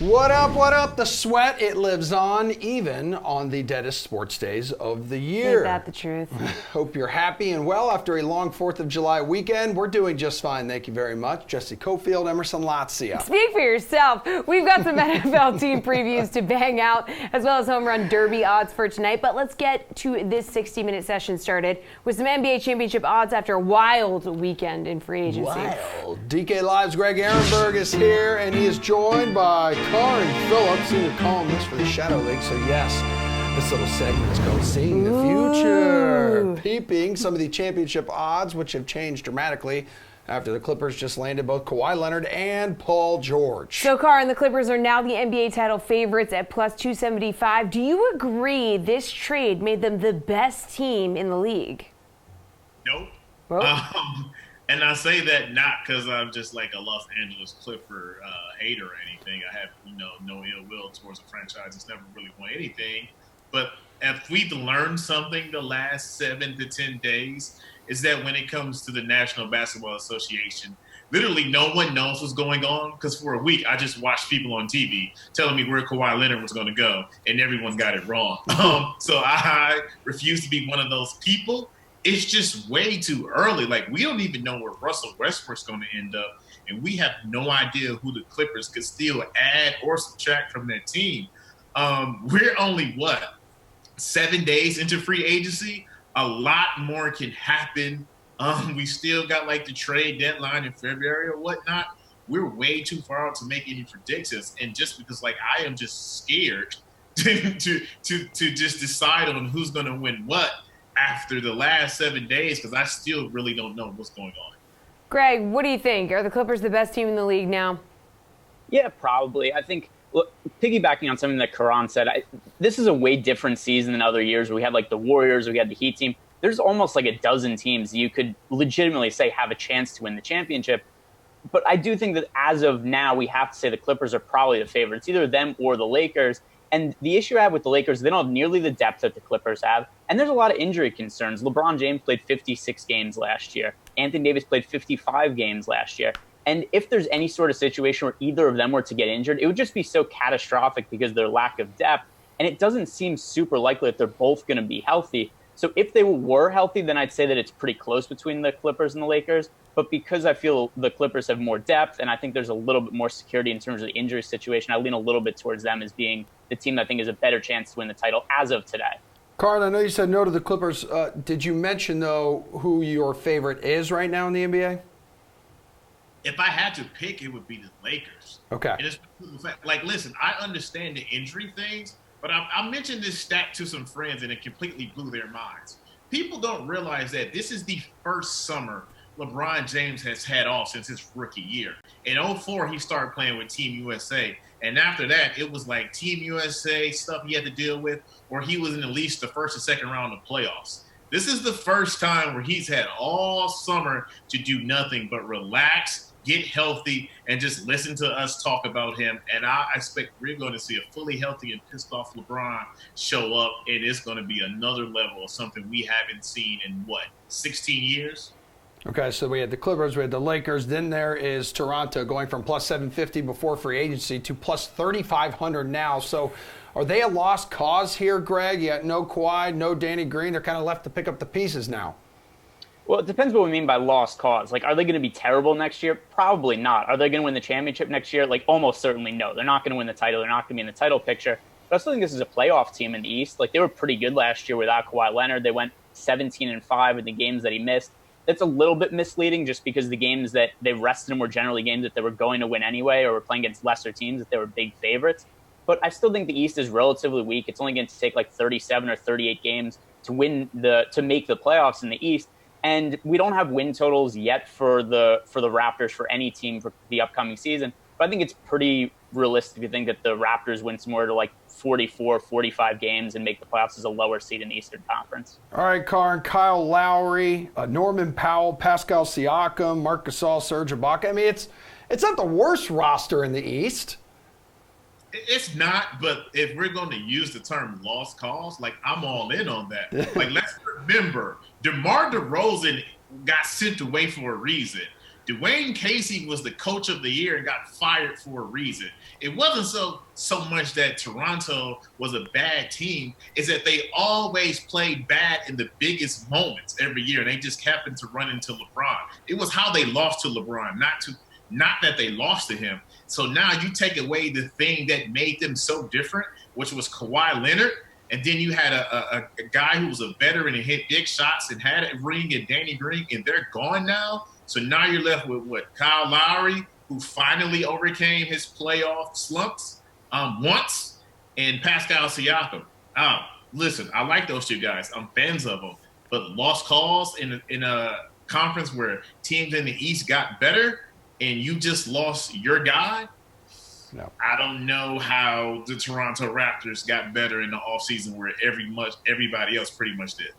What up, what up? The sweat, it lives on, even on the deadest sports days of the year. Ain't that the truth? Hope you're happy and well after a long 4th of July weekend. We're doing just fine, thank you very much. Jessie, Coffield, Emerson, Lotzia. Speak for yourself. We've got some NFL team previews to bang out, as well as home run derby odds for tonight. But let's get to this 60-minute session started with some NBA championship odds after a wild weekend in free agency. Wild. DK Live's Greg Ehrenberg is here, and he is joined by Karen Phillips, senior columnist for the Shadow League. So yes, this little segment is called Seeing the Future. Peeping some of the championship odds, which have changed dramatically after the Clippers just landed both Kawhi Leonard and Paul George. So, Karen, the Clippers are now the NBA title favorites at plus 275. Do you agree this trade made them the best team in the league? Nope. Well, And I say that not because I'm just like a Los Angeles Clipper hater or anything. I have, no ill will towards a franchise that's never really won anything. But if we've learned something the last 7 to 10 days, is that when it comes to the National Basketball Association, literally no one knows what's going on. Because for a week, I just watched people on TV telling me where Kawhi Leonard was going to go, and everyone got it wrong. So I refuse to be one of those people. It's just way too early. Like, we don't even know where Russell Westbrook's going to end up, and we have no idea who the Clippers could still add or subtract from that team. We're only, 7 days into free agency? A lot more can happen. We still got, the trade deadline in February or whatnot. We're way too far out to make any predictions, and just because, I am just scared to just decide on who's going to win what after the last 7 days, because I still really don't know what's going on. Greg, what do you think? Are the Clippers the best team in the league now? Yeah, probably. I think, piggybacking on something that Karan said, this is a way different season than other years where we had the Warriors, we had the Heat team. There's almost a dozen teams you could legitimately say have a chance to win the championship. But I do think that as of now, we have to say the Clippers are probably the favorites, either them or the Lakers. And the issue I have with the Lakers, they don't have nearly the depth that the Clippers have. And there's a lot of injury concerns. LeBron James played 56 games last year. Anthony Davis played 55 games last year. And if there's any sort of situation where either of them were to get injured, it would just be so catastrophic because of their lack of depth. And it doesn't seem super likely that they're both going to be healthy. So if they were healthy, then I'd say that it's pretty close between the Clippers and the Lakers. But because I feel the Clippers have more depth and I think there's a little bit more security in terms of the injury situation, I lean a little bit towards them as being the team that I think is a better chance to win the title as of today. Carl, I know you said no to the Clippers. Did you mention, though, who your favorite is right now in the NBA? If I had to pick, it would be the Lakers. Okay. And it's, listen, I understand the injury things, but I mentioned this stat to some friends, and it completely blew their minds. People don't realize that this is the first summer LeBron James has had off since his rookie year. In 2004, he started playing with Team USA. And after that, it was Team USA stuff he had to deal with, or he was in at least the first or second round of playoffs. This is the first time where he's had all summer to do nothing but relax, get healthy, and just listen to us talk about him. And I expect we're going to see a fully healthy and pissed off LeBron show up, and it's going to be another level of something we haven't seen in, 16 years? Okay, so we had the Clippers, we had the Lakers, then there is Toronto going from plus 750 before free agency to plus 3,500 now. So are they a lost cause here, Greg? You got no Kawhi, no Danny Green. They're kind of left to pick up the pieces now. Well, it depends what we mean by lost cause. Are they going to be terrible next year? Probably not. Are they going to win the championship next year? Almost certainly no. They're not going to win the title. They're not going to be in the title picture. But I still think this is a playoff team in the East. They were pretty good last year without Kawhi Leonard. They went 17-5 in the games that he missed. That's a little bit misleading just because the games that they rested him were generally games that they were going to win anyway, or were playing against lesser teams that they were big favorites. But I still think the East is relatively weak. It's only going to take 37 or 38 games to make the playoffs in the East. And we don't have win totals yet for the Raptors for any team for the upcoming season. But I think it's pretty realistic to think that the Raptors win somewhere to 44, 45 games and make the playoffs as a lower seed in the Eastern Conference. All right, Karen, Kyle Lowry, Norman Powell, Pascal Siakam, Marc Gasol, Serge Ibaka. I mean, it's not the worst roster in the East. It's not, but if we're going to use the term lost cause, I'm all in on that. Let's remember, DeMar DeRozan got sent away for a reason. Dwayne Casey was the coach of the year and got fired for a reason. It wasn't so much that Toronto was a bad team, is that they always played bad in the biggest moments every year. And they just happened to run into LeBron. It was how they lost to LeBron, not that they lost to him. So now you take away the thing that made them so different, which was Kawhi Leonard. And then you had a guy who was a veteran and hit big shots and had a ring and Danny Green, and they're gone now. So now you're left with what? Kyle Lowry, who finally overcame his playoff slumps once, and Pascal Siakam. Listen, I like those two guys. I'm fans of them. But lost calls in a conference where teams in the East got better and you just lost your guy, no. I don't know how the Toronto Raptors got better in the offseason where everybody else pretty much did.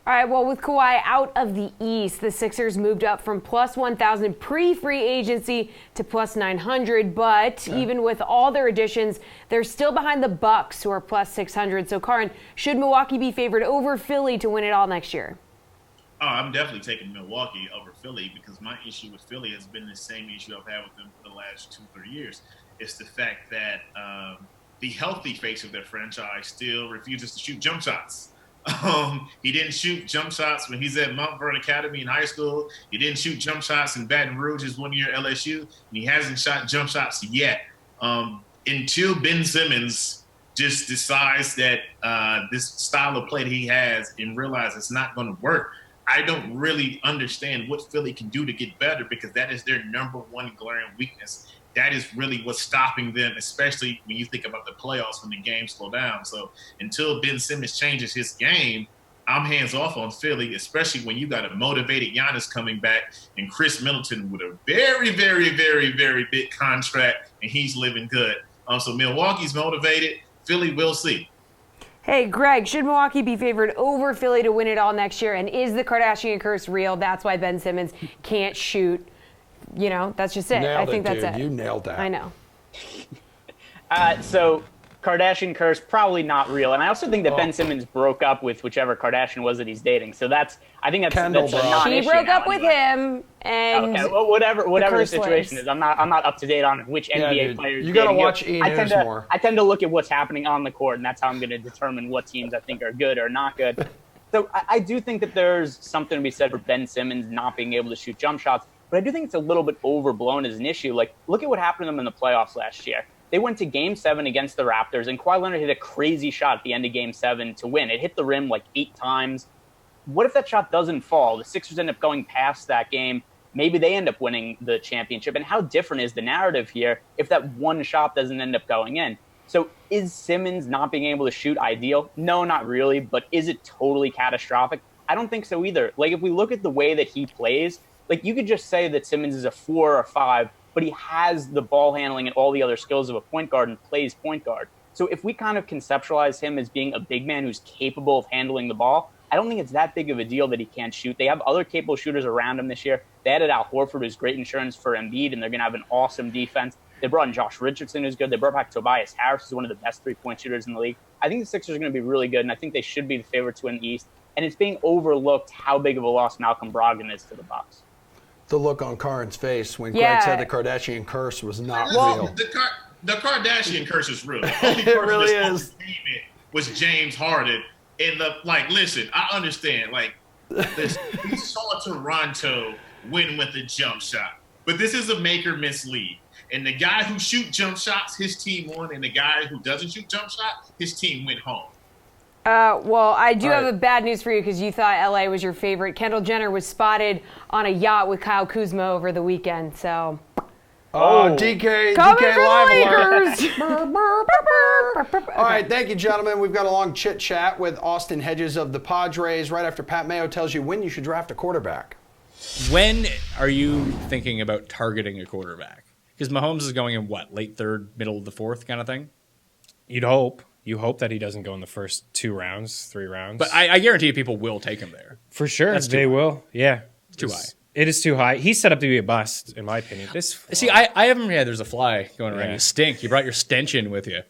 All right, well, with Kawhi out of the East, the Sixers moved up from plus 1,000 pre-free agency to plus 900. But even with all their additions, they're still behind the Bucks, who are plus 600. So, Karin, should Milwaukee be favored over Philly to win it all next year? Oh, I'm definitely taking Milwaukee over Philly because my issue with Philly has been the same issue I've had with them for the last 2-3 years. It's the fact that the healthy face of their franchise still refuses to shoot jump shots. He didn't shoot jump shots when he's at Mount Vernon Academy in high school. He didn't shoot jump shots in Baton Rouge his 1 year at LSU, and he hasn't shot jump shots yet. Until Ben Simmons just decides that this style of play that he has and realizes it's not going to work, I don't really understand what Philly can do to get better because that is their number one glaring weakness. That is really what's stopping them, especially when you think about the playoffs when the games slow down. So until Ben Simmons changes his game, I'm hands off on Philly, especially when you got a motivated Giannis coming back and Chris Middleton with a very, very, very, very big contract, and he's living good. So Milwaukee's motivated. Philly, we'll see. Hey, Greg, should Milwaukee be favored over Philly to win it all next year? And is the Kardashian curse real? That's why Ben Simmons can't shoot. You know, that's just it. Nailed I think it, that's dude. it. You nailed that. I know. So Kardashian curse, probably not real. And I also think that Ben Simmons broke up with whichever Kardashian was that he's dating. So I think that's a non-issue. She broke up with anyway. him, and okay, well, whatever the situation is, I'm not up to date on which NBA players. You got to watch Ian News more. I tend to look at what's happening on the court, and that's how I'm going to determine what teams I think are good or not good. So I do think that there's something to be said for Ben Simmons not being able to shoot jump shots. But I do think it's a little bit overblown as an issue. Like, look at what happened to them in the playoffs last year. They went to Game 7 against the Raptors, and Kawhi Leonard hit a crazy shot at the end of Game 7 to win. It hit the rim like 8 times. What if that shot doesn't fall? The Sixers end up going past that game. Maybe they end up winning the championship. And how different is the narrative here if that one shot doesn't end up going in? So is Simmons not being able to shoot ideal? No, not really. But is it totally catastrophic? I don't think so either. Like, if we look at the way that he plays, like, you could just say that Simmons is a 4 or 5, but he has the ball handling and all the other skills of a point guard and plays point guard. So if we kind of conceptualize him as being a big man who's capable of handling the ball, I don't think it's that big of a deal that he can't shoot. They have other capable shooters around him this year. They added Al Horford, who's great insurance for Embiid, and they're going to have an awesome defense. They brought in Josh Richardson, who's good. They brought back Tobias Harris, who's one of the best three-point shooters in the league. I think the Sixers are going to be really good, and I think they should be the favorite to win the East. And it's being overlooked how big of a loss Malcolm Brogdon is to the Bucks. The look on Karin's face when Greg said the Kardashian curse was not real. The Kardashian curse is real. The only It really is. Was James Harden. And listen, I understand. We saw Toronto win with a jump shot. But this is a make or miss league. And the guy who shoot jump shots, his team won. And the guy who doesn't shoot jump shots, his team went home. Well, I do have a bad news for you because you thought LA was your favorite. Kendall Jenner was spotted on a yacht with Kyle Kuzma over the weekend, so. DK live alert. All right, thank you, gentlemen. We've got a long chit chat with Austin Hedges of the Padres right after Pat Mayo tells you when you should draft a quarterback. When are you thinking about targeting a quarterback? Because Mahomes is going in late third, middle of the fourth kind of thing? You'd hope. You hope that he doesn't go in the first 2 rounds, 3 rounds. But I guarantee you people will take him there. For sure, they will. Yeah. It's too high. It is too high. He's set up to be a bust, in my opinion. See, I haven't. Yeah, there's a fly going around. You stink. You brought your stench in with you.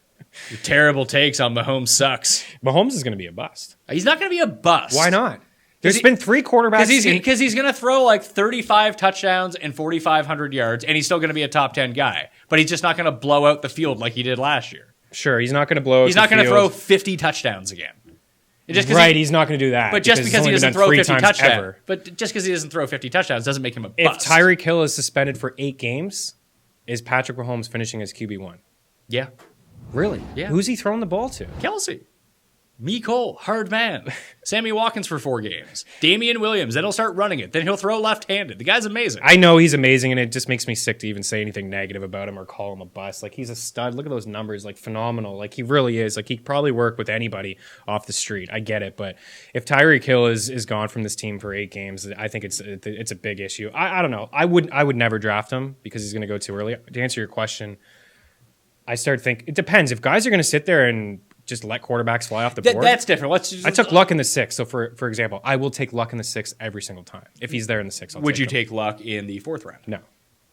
Your terrible takes on Mahomes sucks. Mahomes is going to be a bust. He's not going to be a bust. Why not? There's been 3 quarterbacks. Because he's going to throw like 35 touchdowns and 4,500 yards, and he's still going to be a top 10 guy. But he's just not going to blow out the field like he did last year. Sure, he's not going to blow out He's not going to throw 50 touchdowns again. He's not going to do that. But just because he doesn't throw 50 touchdowns, but just because he doesn't throw 50 touchdowns doesn't make him a bust. If Tyreek Hill is suspended for 8 games, is Patrick Mahomes finishing as QB1? Yeah. Really? Yeah. Who's he throwing the ball to? Kelsey. Cole, hard man. Sammy Watkins for 4 games. Damian Williams, then he'll start running it. Then he'll throw left-handed. The guy's amazing. I know he's amazing, and it just makes me sick to even say anything negative about him or call him a bust. Like, he's a stud. Look at those numbers. Like, phenomenal. Like, he really is. Like, he could probably work with anybody off the street. I get it. But if Tyreek Hill is gone from this team for 8 games, I think it's a big issue. I don't know. I would never draft him because he's going to go too early. To answer your question, I start thinking it depends. If guys are going to sit there and just let quarterbacks fly off the board. That's different. I took Luck in the 6th. So for example, I will take Luck in the 6th every single time. If he's there in the 6th, Would you take Luck in the 4th round? No.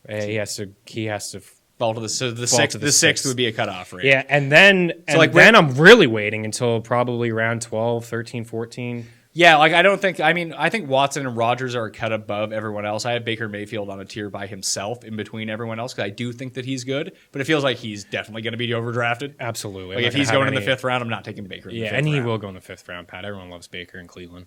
He has to fall to the 6th. The 6th would be a cutoff, right? Yeah, and then I'm really waiting until probably round 12, 13, 14. Yeah, like I think Watson and Rodgers are a cut above everyone else. I have Baker Mayfield on a tier by himself in between everyone else because I do think that he's good, but it feels like he's definitely going to be overdrafted. Absolutely. Like if he's going in the 5th round, I'm not taking Baker in the 5th round. Yeah, and he will go in the 5th round, Pat. Everyone loves Baker in Cleveland.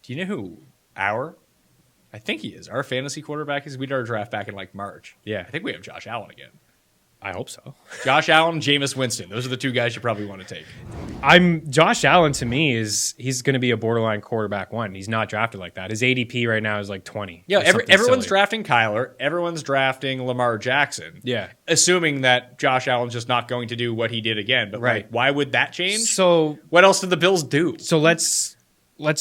Do you know who I think he is. Our fantasy quarterback is. We did our draft back in like March. Yeah. I think we have Josh Allen again. I hope so. Josh Allen, Jameis Winston. Those are the 2 guys you probably want to take. Josh Allen to me he's going to be a borderline quarterback 1. He's not drafted like that. His ADP right now is like 20. Yeah, everyone's drafting Kyler. Everyone's drafting Lamar Jackson. Yeah. Assuming that Josh Allen's just not going to do what he did again. But right. Like, why would that change? So what else did the Bills do? So let's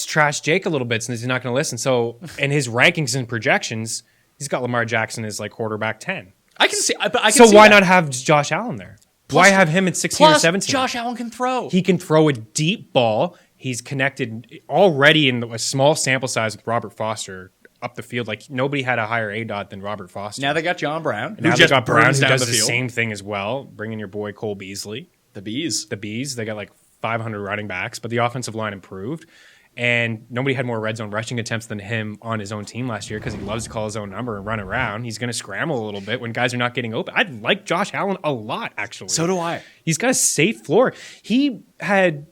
trash Jake a little bit since he's not going to listen. So in his rankings and projections, he's got Lamar Jackson as like quarterback 10. I can see. So why not have Josh Allen there? Why have him at 16 or 17? Josh Allen can throw. He can throw a deep ball. He's connected already in a small sample size with Robert Foster up the field. Like nobody had a higher ADOT than Robert Foster. Now they got John Brown. Now they got Brown who does the same thing as well. Bringing your boy Cole Beasley. The Bees. They got like 500 running backs, but the offensive line improved. And nobody had more red zone rushing attempts than him on his own team last year because he loves to call his own number and run around. He's going to scramble a little bit when guys are not getting open. I like Josh Allen a lot, actually. So do I. He's got a safe floor. He had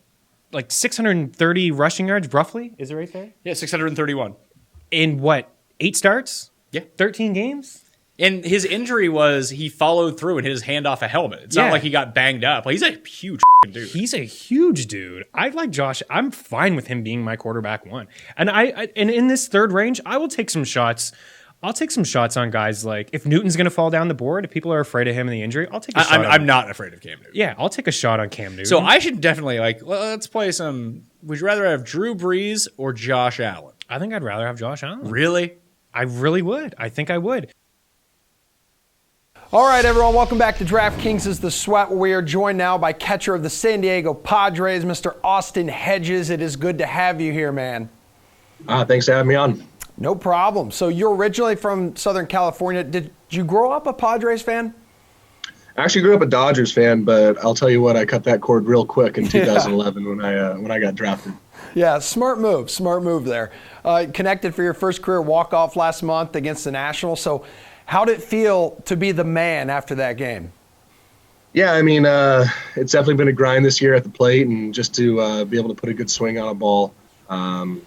like 630 rushing yards, roughly. Is it right there? Yeah, 631. In what, 8 starts? Yeah. 13 games? And his injury was he followed through and hit his hand off a helmet. It's not like he got banged up. Like, he's a huge dude. He's a huge dude. I like Josh. I'm fine with him being my quarterback 1. And and in this 3rd range, I will take some shots. I'll take some shots on guys like if Newton's going to fall down the board, if people are afraid of him and the injury, I'll take a shot. I'm not afraid of Cam Newton. Yeah, I'll take a shot on Cam Newton. So I should definitely let's play some. Would you rather have Drew Brees or Josh Allen? I think I'd rather have Josh Allen. Really? I really would. I think I would. All right, everyone, welcome back to DraftKings is the Sweat. We are joined now by catcher of the San Diego Padres, Mr. Austin Hedges. It is good to have you here, man. Thanks for having me on. No problem. So you're originally from Southern California. Did you grow up a Padres fan? I actually grew up a Dodgers fan, but I'll tell you what, I cut that cord real quick in 2011 when I got drafted. Yeah, smart move there. Connected for your first career walk-off last month against the Nationals. So how did it feel to be the man after that game? Yeah, I mean, it's definitely been a grind this year at the plate, and just to be able to put a good swing on a ball and,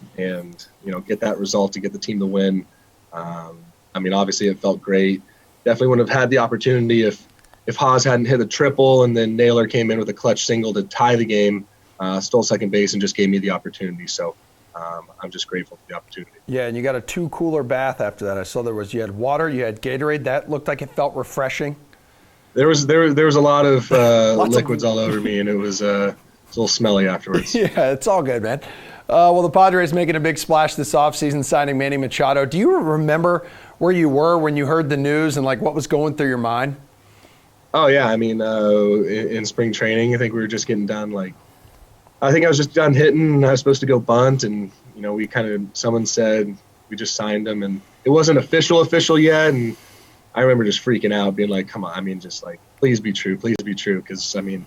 get that result to get the team to win. I mean, obviously it felt great. Definitely wouldn't have had the opportunity if Haas hadn't hit a triple and then Naylor came in with a clutch single to tie the game, stole second base, and just gave me the opportunity. So I'm just grateful for the opportunity. Yeah, and you got a 2-cooler bath after that. I saw you had water, you had Gatorade. That looked like it felt refreshing. There was a lot of liquids all over me, and it was a little smelly afterwards. Yeah, it's all good, man. Well, the Padres making a big splash this offseason, signing Manny Machado. Do you remember where you were when you heard the news and what was going through your mind? Oh yeah, I mean, in spring training, I think we were just getting done. I think I was just done hitting, and I was supposed to go bunt, and someone said we just signed him, and it wasn't official yet, and I remember just freaking out, being like, come on, I mean, just please be true, because I mean,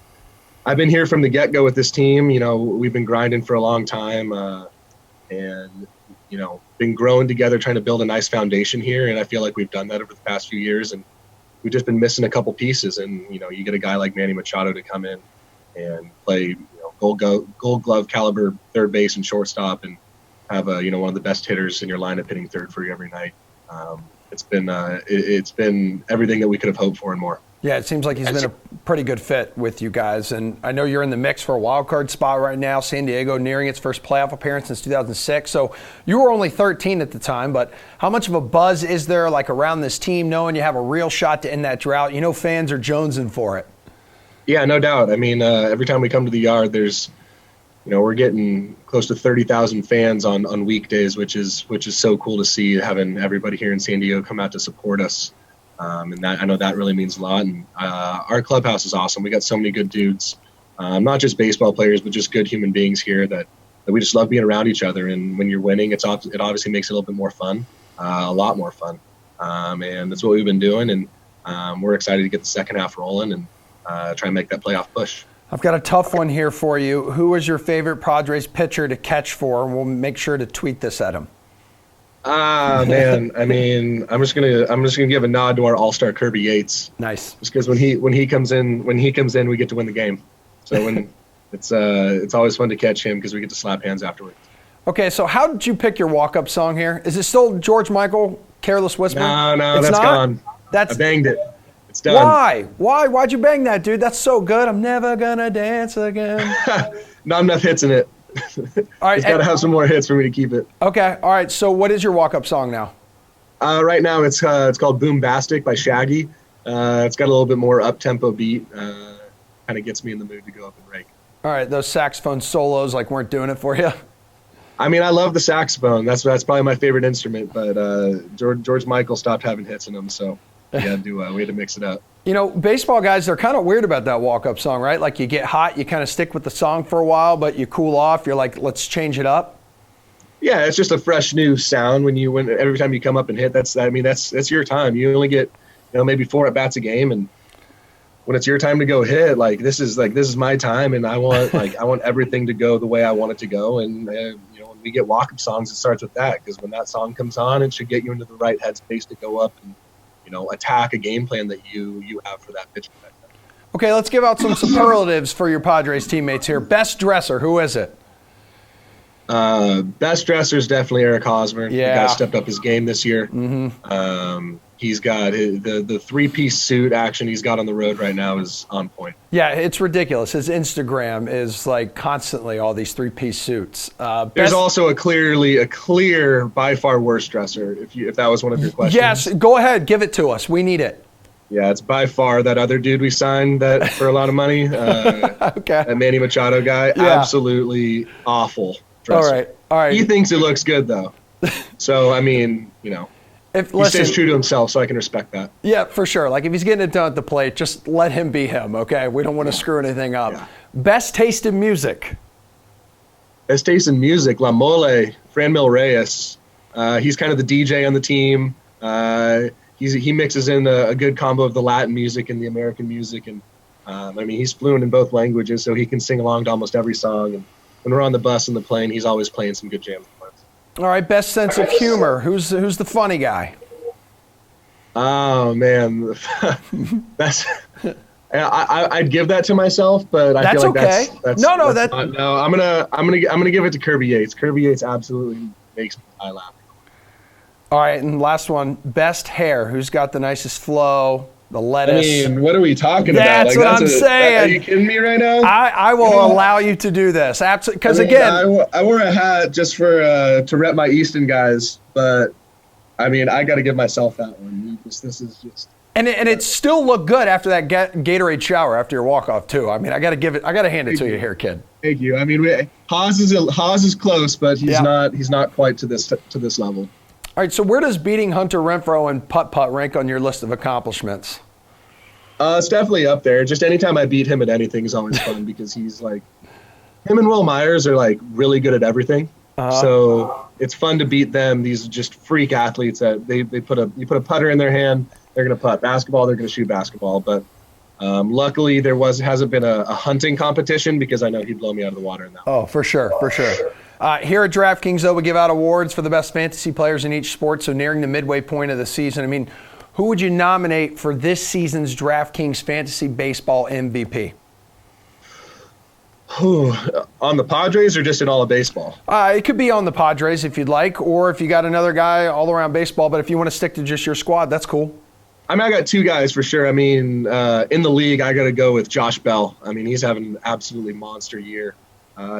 I've been here from the get-go with this team. We've been grinding for a long time, and been growing together, trying to build a nice foundation here. And I feel like we've done that over the past few years, and we've just been missing a couple pieces. And you get a guy like Manny Machado to come in and play gold glove caliber third base and shortstop, and have one of the best hitters in your lineup hitting third for you every night. It's been everything that we could have hoped for and more. Yeah, it seems like he's been a pretty good fit with you guys. And I know you're in the mix for a wild card spot right now. San Diego nearing its first playoff appearance since 2006. So you were only 13 at the time, but how much of a buzz is there around this team knowing you have a real shot to end that drought? Fans are jonesing for it. Yeah, no doubt. I mean, every time we come to the yard, there's we're getting close to 30,000 fans on weekdays, which is so cool to see, having everybody here in San Diego come out to support us. And that, I know that really means a lot. And our clubhouse is awesome. We got so many good dudes, not just baseball players, but just good human beings here that we just love being around each other. And when you're winning, it obviously makes it a little bit more fun, a lot more fun. And that's what we've been doing. And we're excited to get the second half rolling and try and make that playoff push. I've got a tough one here for you. Who is your favorite Padres pitcher to catch for? And we'll make sure to tweet this at him. Man. I mean, I'm just gonna give a nod to our all-star Kirby Yates. Nice. Just because when he comes in, we get to win the game. So when it's always fun to catch him because we get to slap hands afterwards. Okay, so how did you pick your walk-up song here? Is it still George Michael, "Careless Whisper"? No, it's that's not? gone. I banged it. It's done. Why? Why'd you bang that, dude? That's so good. I'm never gonna dance again. Not enough hits in it. All right, He's got to have some more hits for me to keep it. Okay, all right. So what is your walk-up song now? Right now it's called Boombastic by Shaggy. It's got a little bit more up-tempo beat. Kind of gets me in the mood to go up and rake. All right, those saxophone solos weren't doing it for you? I mean, I love the saxophone. That's probably my favorite instrument, but George Michael stopped having hits in them, so we had to mix it up. Baseball guys, they're kind of weird about that walk-up song, right? Like you get hot, you kind of stick with the song for a while, but you cool off. You're like, let's change it up. Yeah, it's just a fresh new sound when every time you come up and hit. That's your time. You only get maybe 4 at bats a game, and when it's your time to go hit, this is my time, and I want everything to go the way I want it to go. And when we get walk-up songs, it starts with that, because when that song comes on, it should get you into the right headspace to go up and attack a game plan that you have for that pitch. Okay, let's give out some superlatives for your Padres teammates here. Best dresser, who is it? Best dresser is definitely Eric Hosmer. Yeah. The guy stepped up his game this year. Mm-hmm. He's got the 3-piece suit action he's got on the road right now is on point. Yeah, it's ridiculous. His Instagram is constantly all these 3-piece suits. There's also a clear, by far worse dresser, if that was one of your questions. Yes, go ahead. Give it to us. We need it. Yeah, it's by far that other dude we signed that for a lot of money. Okay. That Manny Machado guy. Yeah. Absolutely awful dresser. All right. He thinks it looks good, though. So, I mean, he stays true to himself, so I can respect that. Yeah, for sure. If he's getting it done at the plate, just let him be him, okay? We don't want to screw anything up. Yeah. Best taste in music. Best taste in music, La Mole, Fran Mil Reyes. He's kind of the DJ on the team. He mixes in a good combo of the Latin music and the American music. And, he's fluent in both languages, so he can sing along to almost every song. And when we're on the bus and the plane, he's always playing some good jams. All right, best sense of humor. Who's the funny guy? Oh man, I'd give that to myself, but I feel like okay. that's no. I'm gonna give it to Kirby Yates. Kirby Yates absolutely makes me laugh. All right, and last one, best hair. Who's got the nicest flow? The lettuce. What are we talking about? That's what I'm saying. Are you kidding me right now? I will allow you to do this. Absolutely, because again, I wore a hat just for to rep my Easton guys, but I got to give myself that one. This is just. And it still looked good after that Gatorade shower after your walk off too. I got to hand it to you here, kid. Thank you. Haas is close, but he's not quite to this level. All right, so where does beating Hunter Renfroe and putt-putt rank on your list of accomplishments? It's definitely up there. Just anytime I beat him at anything is always fun because he's him and Will Myers are really good at everything. Uh-huh. So it's fun to beat them. These are just freak athletes that you put a putter in their hand, they're going to putt. Basketball, they're going to shoot basketball. But luckily hasn't been a hunting competition because I know he'd blow me out of the water in that. Oh, for sure. Here at DraftKings, though, we give out awards for the best fantasy players in each sport, so nearing the midway point of the season. I mean, who would you nominate for this season's DraftKings Fantasy Baseball MVP? On the Padres or just in all of baseball? It could be on the Padres if you'd like, or if you got another guy all around baseball, but if you want to stick to just your squad, that's cool. I mean, I got two guys for sure. I mean, in the league, I got to go with Josh Bell. I mean, he's having an absolutely monster year.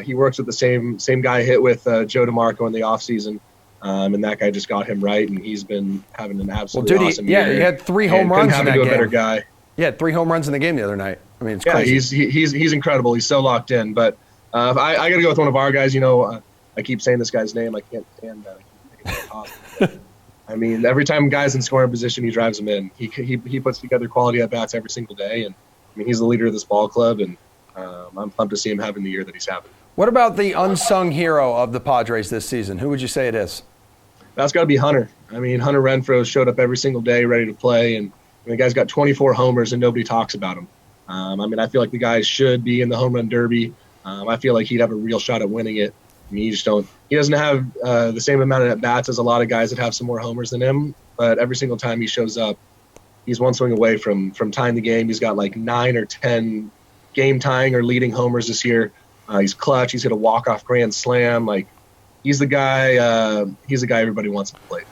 He works with the same guy I hit with Joe DeMarco in the offseason, and that guy just got him right, and he's been having an absolutely awesome year. He had 3 home runs in that game. A better guy. He had 3 home runs in the game the other night. I mean, it's crazy. He's incredible. He's so locked in. But I got to go with one of our guys. I keep saying this guy's name. I can't stand that. I keep thinking about I mean, every time guys in scoring position, he drives them in. He puts together quality at bats every single day, and I mean, he's the leader of this ball club, and I'm pumped to see him having the year that he's having. What about the unsung hero of the Padres this season? Who would you say it is? That's got to be Hunter. I mean, Hunter Renfroe showed up every single day, ready to play, and the guy's got 24 homers, and nobody talks about him. I mean, I feel like the guy should be in the home run derby. I feel like he'd have a real shot at winning it. I mean, he doesn't have the same amount of at-bats as a lot of guys that have some more homers than him, but every single time he shows up, he's one swing away from tying the game. He's got like 9 or 10 game-tying or leading homers this year. He's clutch. He's hit a walk-off grand slam. Like, he's the guy everybody wants to play.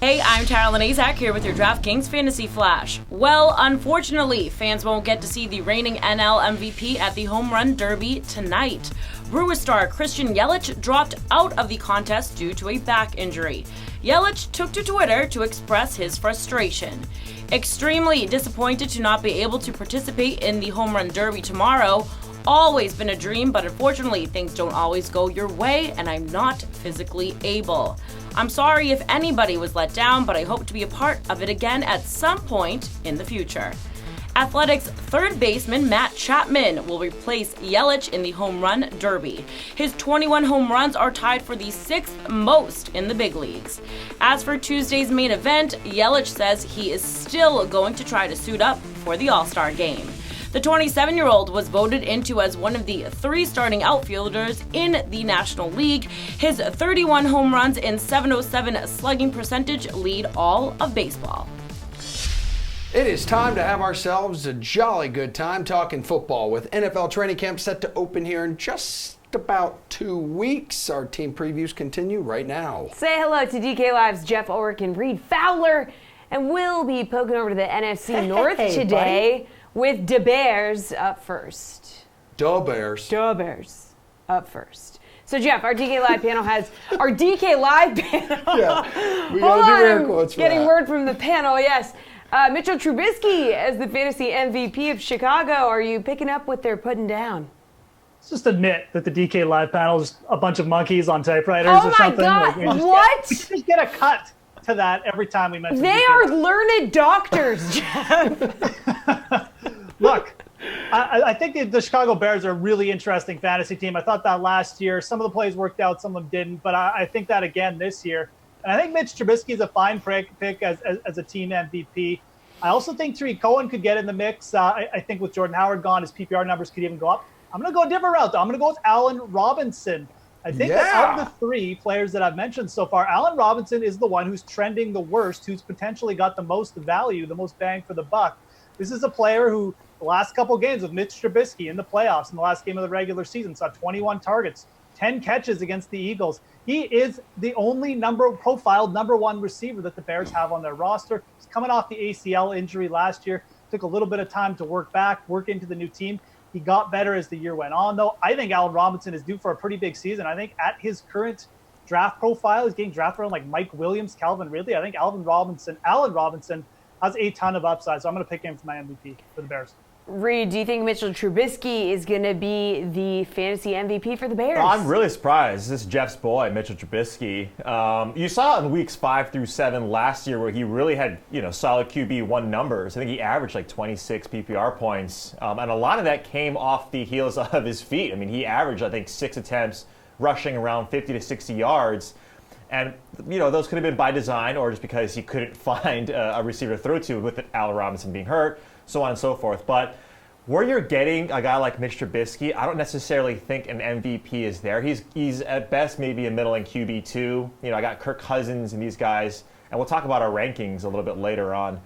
Hey, I'm Tara Lenazak here with your DraftKings Fantasy Flash. Well, unfortunately, fans won't get to see the reigning NL MVP at the Home Run Derby tonight. Brewers star Christian Yelich dropped out of the contest due to a back injury. Yelich took to Twitter to express his frustration. Extremely disappointed to not be able to participate in the Home Run Derby tomorrow. Always been a dream, but unfortunately things don't always go your way, and I'm not physically able. I'm sorry if anybody was let down, but I hope to be a part of it again at some point in the future. Athletics third baseman Matt Chapman will replace Yelich in the Home Run Derby. His 21 home runs are tied for the 6th most in the big leagues. As for Tuesday's main event, Yelich says he is still going to try to suit up for the All-Star game. The 27-year-old was voted into as one of the 3 starting outfielders in the National League. His 31 home runs and .707 slugging percentage lead all of baseball. It is time to have ourselves a jolly good time talking football with NFL training camp set to open here in just about 2 weeks. Our team previews continue right now. Say hello to DK Live's Jeff Ulrich and Reed Fowler, and we'll be poking over to the NFC North today. Buddy. With the Bears up first. The Bears up first. So, Jeff, our DK Live panel has our DK Live panel. Yeah, we got to do air quotes for getting that. Word from the panel, yes. Mitchell Trubisky as the fantasy MVP of Chicago. Are you picking up what they're putting down? Let's just admit that the DK Live panel is a bunch of monkeys on typewriters or something. Oh, my God. We just get a cut to that every time we mention They DK are Live. learned doctors, Jeff. Look, I think the Chicago Bears are a really interesting fantasy team. I thought that last year. Some of the plays worked out, some of them didn't. But I think that again this year. And I think Mitch Trubisky is a fine pick as a team MVP. I also think Tariq Cohen could get in the mix. I think with Jordan Howard gone, his PPR numbers could even go up. I'm going to go a different route, though. I'm going to go with Allen Robinson. I think that of the 3 players that I've mentioned so far, Allen Robinson is the one who's trending the worst, who's potentially got the most value, the most bang for the buck. This is a player who the last couple games with Mitch Trubisky in the playoffs in the last game of the regular season saw 21 targets, 10 catches against the Eagles. He is the only profiled number 1 receiver that the Bears have on their roster. He's coming off the ACL injury last year. Took a little bit of time to work into the new team. He got better as the year went on, though. I think Allen Robinson is due for a pretty big season. I think at his current draft profile, he's getting drafted around like Mike Williams, Calvin Ridley. I think Allen Robinson has a ton of upside, so I'm going to pick him for my MVP for the Bears. Reed, do you think Mitchell Trubisky is going to be the fantasy MVP for the Bears? I'm really surprised. This is Jeff's boy, Mitchell Trubisky. You saw in weeks 5 through 7 last year where he really had, solid QB1 numbers. I think he averaged like 26 PPR points, and a lot of that came off the heels of his feet. I mean, he averaged, I think, 6 attempts, rushing around 50 to 60 yards. And, those could have been by design or just because he couldn't find a receiver to throw to with Allen Robinson being hurt, so on and so forth. But where you're getting a guy like Mitch Trubisky, I don't necessarily think an MVP is there. He's at best maybe a middling QB2. You know, I got Kirk Cousins and these guys, and we'll talk about our rankings a little bit later on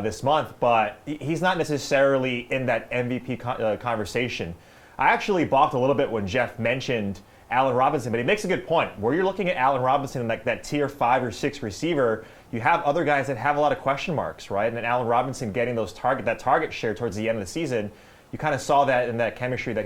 this month, but he's not necessarily in that MVP conversation. I actually balked a little bit when Jeff mentioned Allen Robinson, but he makes a good point. Where you're looking at Allen Robinson, like that tier 5 or 6 receiver, you have other guys that have a lot of question marks, right? And then Allen Robinson getting that target share towards the end of the season, you kind of saw that in that chemistry that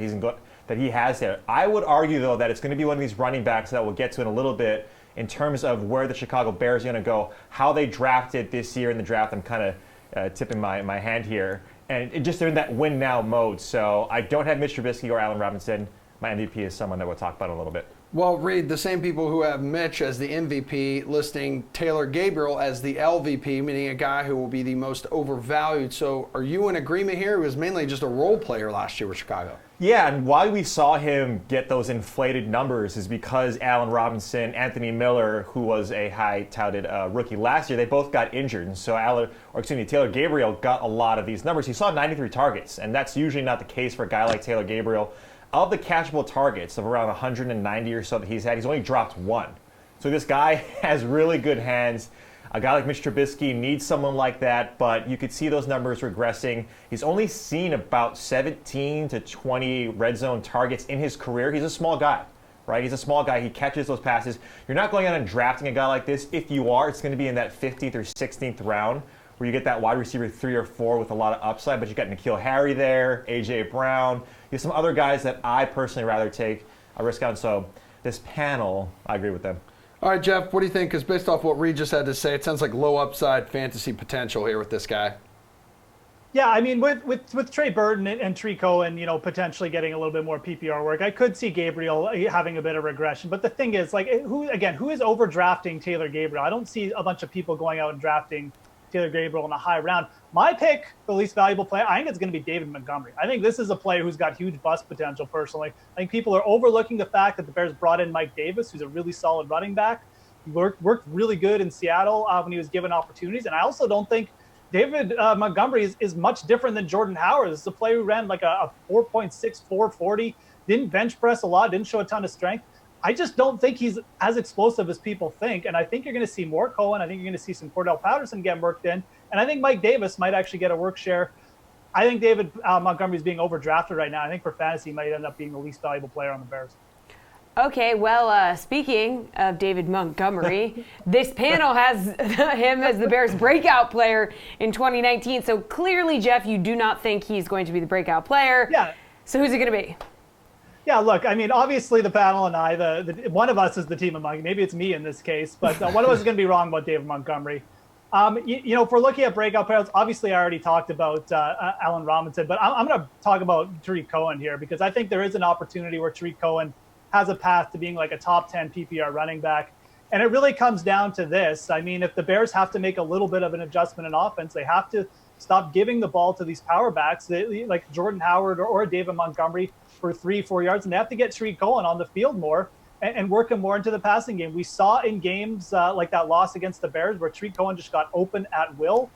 he has there. I would argue, though, that it's going to be one of these running backs that we'll get to in a little bit in terms of where the Chicago Bears are going to go, how they drafted this year in the draft. I'm kind of tipping my hand here. And just they're in that win now mode. So I don't have Mitch Trubisky or Allen Robinson. My MVP is someone that we'll talk about in a little bit. Well, Reed, the same people who have Mitch as the MVP listing Taylor Gabriel as the LVP, meaning a guy who will be the most overvalued. So are you in agreement here? He was mainly just a role player last year with Chicago. Yeah, and why we saw him get those inflated numbers is because Allen Robinson, Anthony Miller, who was a high-touted rookie last year, they both got injured. And so Taylor Gabriel got a lot of these numbers. He saw 93 targets, and that's usually not the case for a guy like Taylor Gabriel. Of the catchable targets of around 190 or so that he's had, he's only dropped 1. So this guy has really good hands. A guy like Mitch Trubisky needs someone like that, but you could see those numbers regressing. He's only seen about 17 to 20 red zone targets in his career. He's a small guy, right? He's a small guy. He catches those passes. You're not going out and drafting a guy like this. If you are, it's going to be in that 15th or 16th round where you get that wide receiver 3 or 4 with a lot of upside, but you got N'Keal Harry there, A.J. Brown. You have some other guys that I personally rather take a risk on. So this panel, I agree with them. All right, Jeff, what do you think? Because based off what Reed just had to say, it sounds like low upside fantasy potential here with this guy. Yeah, I mean, with Trey Burton and Tree Cohen, you know, potentially getting a little bit more PPR work, I could see Gabriel having a bit of regression. But the thing is, like, who is overdrafting Taylor Gabriel? I don't see a bunch of people going out and drafting Taylor Gabriel in a high round. My pick, the least valuable player, I think it's going to be David Montgomery. I think this is a player who's got huge bust potential personally. I think people are overlooking the fact that the Bears brought in Mike Davis, who's a really solid running back. He worked really good in Seattle when he was given opportunities. And I also don't think David Montgomery is much different than Jordan Howard. This is a player who ran like a 4.64 40, didn't bench press a lot, didn't show a ton of strength. I just don't think he's as explosive as people think. And I think you're going to see more Cohen. I think you're going to see some Cordell Patterson get worked in. And I think Mike Davis might actually get a work share. I think David Montgomery is being overdrafted right now. I think for fantasy, he might end up being the least valuable player on the Bears. Okay, well, speaking of David Montgomery, this panel has him as the Bears' breakout player in 2019. So clearly, Jeff, you do not think he's going to be the breakout player. Yeah. So who's it going to be? Yeah, look, I mean, obviously the panel and I, the one of us is the team of Montgomery. Maybe it's me in this case, but one of us is going to be wrong about David Montgomery. You know, if we're looking at breakout players, obviously I already talked about Allen Robinson, but I'm going to talk about Tariq Cohen here because I think there is an opportunity where Tariq Cohen has a path to being like a top 10 PPR running back. And it really comes down to this. I mean, if the Bears have to make a little bit of an adjustment in offense, they have to stop giving the ball to these power backs like Jordan Howard or David Montgomery for 3-4 yards, and they have to get Tariq Cohen on the field more and work him more into the passing game. We saw in games like that loss against the Bears where Tariq Cohen just got open at will.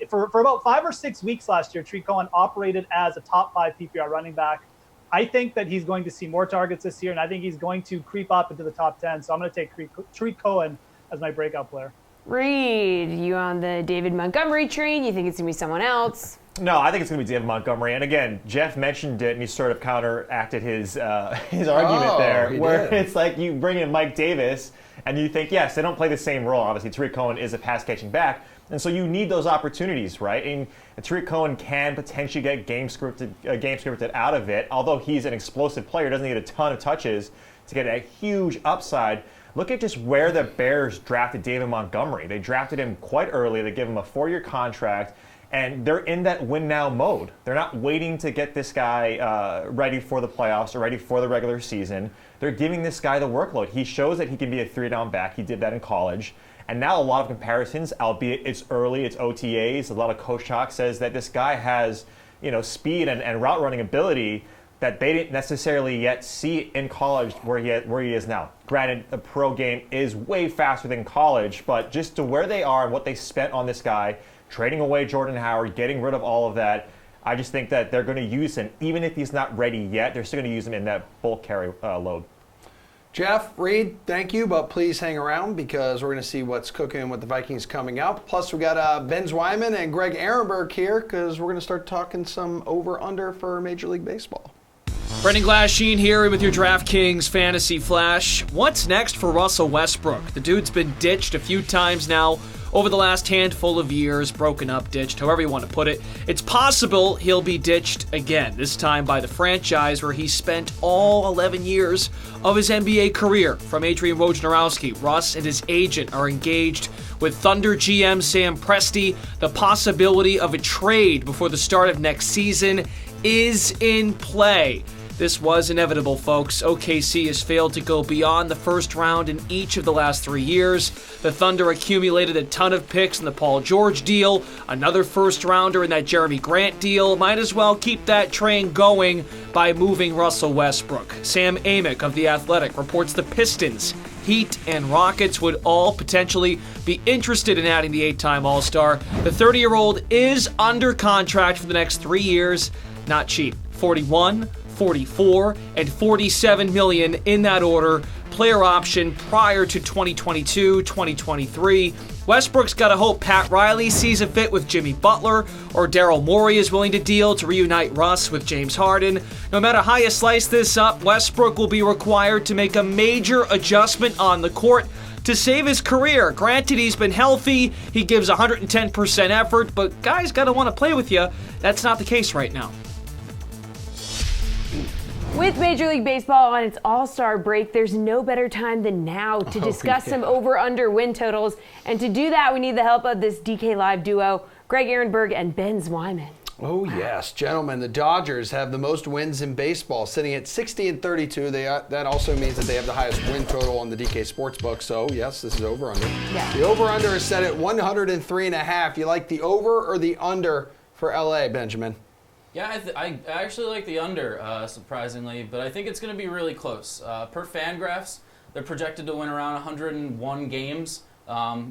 For about 5 or 6 weeks last year, Tariq Cohen operated as a top 5 PPR running back. I think that he's going to see more targets this year, and I think he's going to creep up into the top 10. So I'm going to take Tariq Cohen as my breakout player. Reed, you on the David Montgomery train? You think it's going to be someone else? No, I think it's going to be David Montgomery. And again, Jeff mentioned it, and he sort of counteracted his argument there, where it's like you bring in Mike Davis, and you think, yes, they don't play the same role. Obviously, Tariq Cohen is a pass-catching back, and so you need those opportunities, right? And Tariq Cohen can potentially get game scripted out of it, although he's an explosive player, doesn't need a ton of touches to get a huge upside. Look at just where the Bears drafted David Montgomery. They drafted him quite early. They gave him a 4-year contract. And they're in that win-now mode. They're not waiting to get this guy ready for the playoffs or ready for the regular season. They're giving this guy the workload. He shows that he can be a 3-down back. He did that in college. And now a lot of comparisons, albeit it's early, it's OTAs. A lot of coach talk says that this guy has, speed and route running ability that they didn't necessarily yet see in college where he is now. Granted, the pro game is way faster than college, but just to where they are and what they spent on this guy, trading away Jordan Howard, getting rid of all of that, I just think that they're going to use him, even if he's not ready yet, they're still going to use him in that bulk carry load. Jeff, Reed, thank you, but please hang around because we're going to see what's cooking with the Vikings coming up. Plus, we got Ben Zwyman and Greg Ehrenberg here because we're going to start talking some over-under for Major League Baseball. Brendan Glasheen here with your DraftKings Fantasy Flash. What's next for Russell Westbrook? The dude's been ditched a few times now over the last handful of years, broken up, ditched, however you want to put it. It's possible he'll be ditched again, this time by the franchise where he spent all 11 years of his NBA career. From Adrian Wojnarowski, Russ and his agent are engaged with Thunder GM Sam Presti. The possibility of a trade before the start of next season is in play. This was inevitable, folks. OKC has failed to go beyond the first round in each of the last 3 years. The Thunder accumulated a ton of picks in the Paul George deal, another first rounder in that Jeremy Grant deal. Might as well keep that train going by moving Russell Westbrook. Sam Amick of The Athletic reports the Pistons, Heat, and Rockets would all potentially be interested in adding the 8-time All-Star. The 30-year-old is under contract for the next 3 years. Not cheap. 41, 44, and 47 million in that order. Player option prior to 2022, 2023. Westbrook's got to hope Pat Riley sees a fit with Jimmy Butler, or Daryl Morey is willing to deal to reunite Russ with James Harden. No matter how you slice this up, Westbrook will be required to make a major adjustment on the court to save his career. Granted, he's been healthy, he gives 110% effort, but guys got to want to play with you. That's not the case right now. With Major League Baseball on its All-Star break, there's no better time than now to discuss some over-under win totals. And to do that, we need the help of this DK Live duo, Greg Ehrenberg and Ben Zwyman. Oh, yes. Gentlemen, the Dodgers have the most wins in baseball, sitting at 60-32. That also means that they have the highest win total on the DK Sportsbook. So, yes, this is over-under. Yeah. The over-under is set at 103.5. You like the over or the under for L.A., Benjamin? Yeah, I actually like the under, surprisingly, but I think it's going to be really close. Per Fangraphs, they're projected to win around 101 games,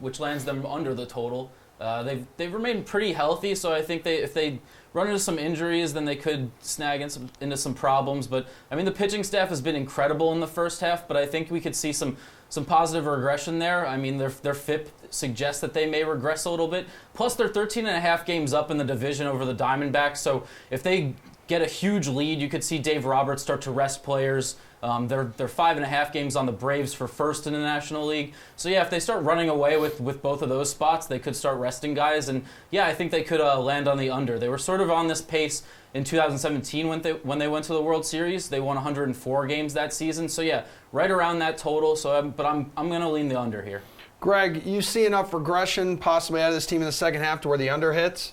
which lands them under the total. They've remained pretty healthy, so I think if they run into some injuries, then they could snag into some problems. But I mean, the pitching staff has been incredible in the first half, but I think we could see some positive regression there. I mean, their FIP suggests that they may regress a little bit. Plus, they're 13.5 games up in the division over the Diamondbacks. So if they get a huge lead, you could see Dave Roberts start to rest players. They're 5.5 games on the Braves for first in the National League. So yeah, if they start running away with both of those spots, they could start resting guys. And yeah, I think they could land on the under. They were sort of on this pace in 2017 when they went to the World Series. They won 104 games that season. So yeah, right around that total. So but I'm going to lean the under here. Greg, you see enough regression possibly out of this team in the second half to where the under hits?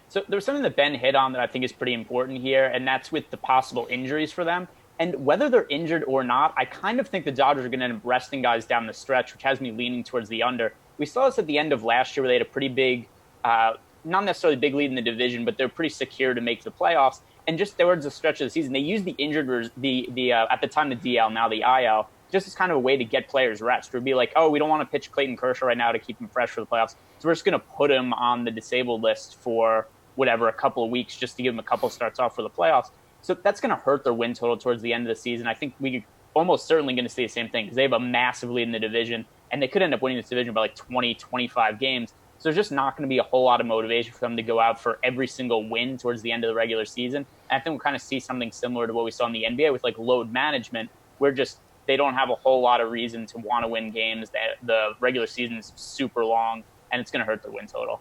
So there's something that Ben hit on that I think is pretty important here, and that's with the possible injuries for them. And whether they're injured or not, I kind of think the Dodgers are going to end up resting guys down the stretch, which has me leaning towards the under. We saw this at the end of last year where they had a pretty big, not necessarily big lead in the division, but they're pretty secure to make the playoffs. And just towards the stretch of the season, they used the injured, at the time the DL, now the IL, just as kind of a way to get players rest. It would be like, oh, we don't want to pitch Clayton Kershaw right now to keep him fresh for the playoffs, so we're just going to put him on the disabled list for whatever, a couple of weeks, just to give him a couple starts off for the playoffs. So that's going to hurt their win total towards the end of the season. I think we're almost certainly going to see the same thing because they have a massive lead in the division, and they could end up winning this division by like 20, 25 games. So there's just not going to be a whole lot of motivation for them to go out for every single win towards the end of the regular season. And I think we'll kind of see something similar to what we saw in the NBA with like load management, where just they don't have a whole lot of reason to want to win games. The regular season is super long, and it's going to hurt their win total.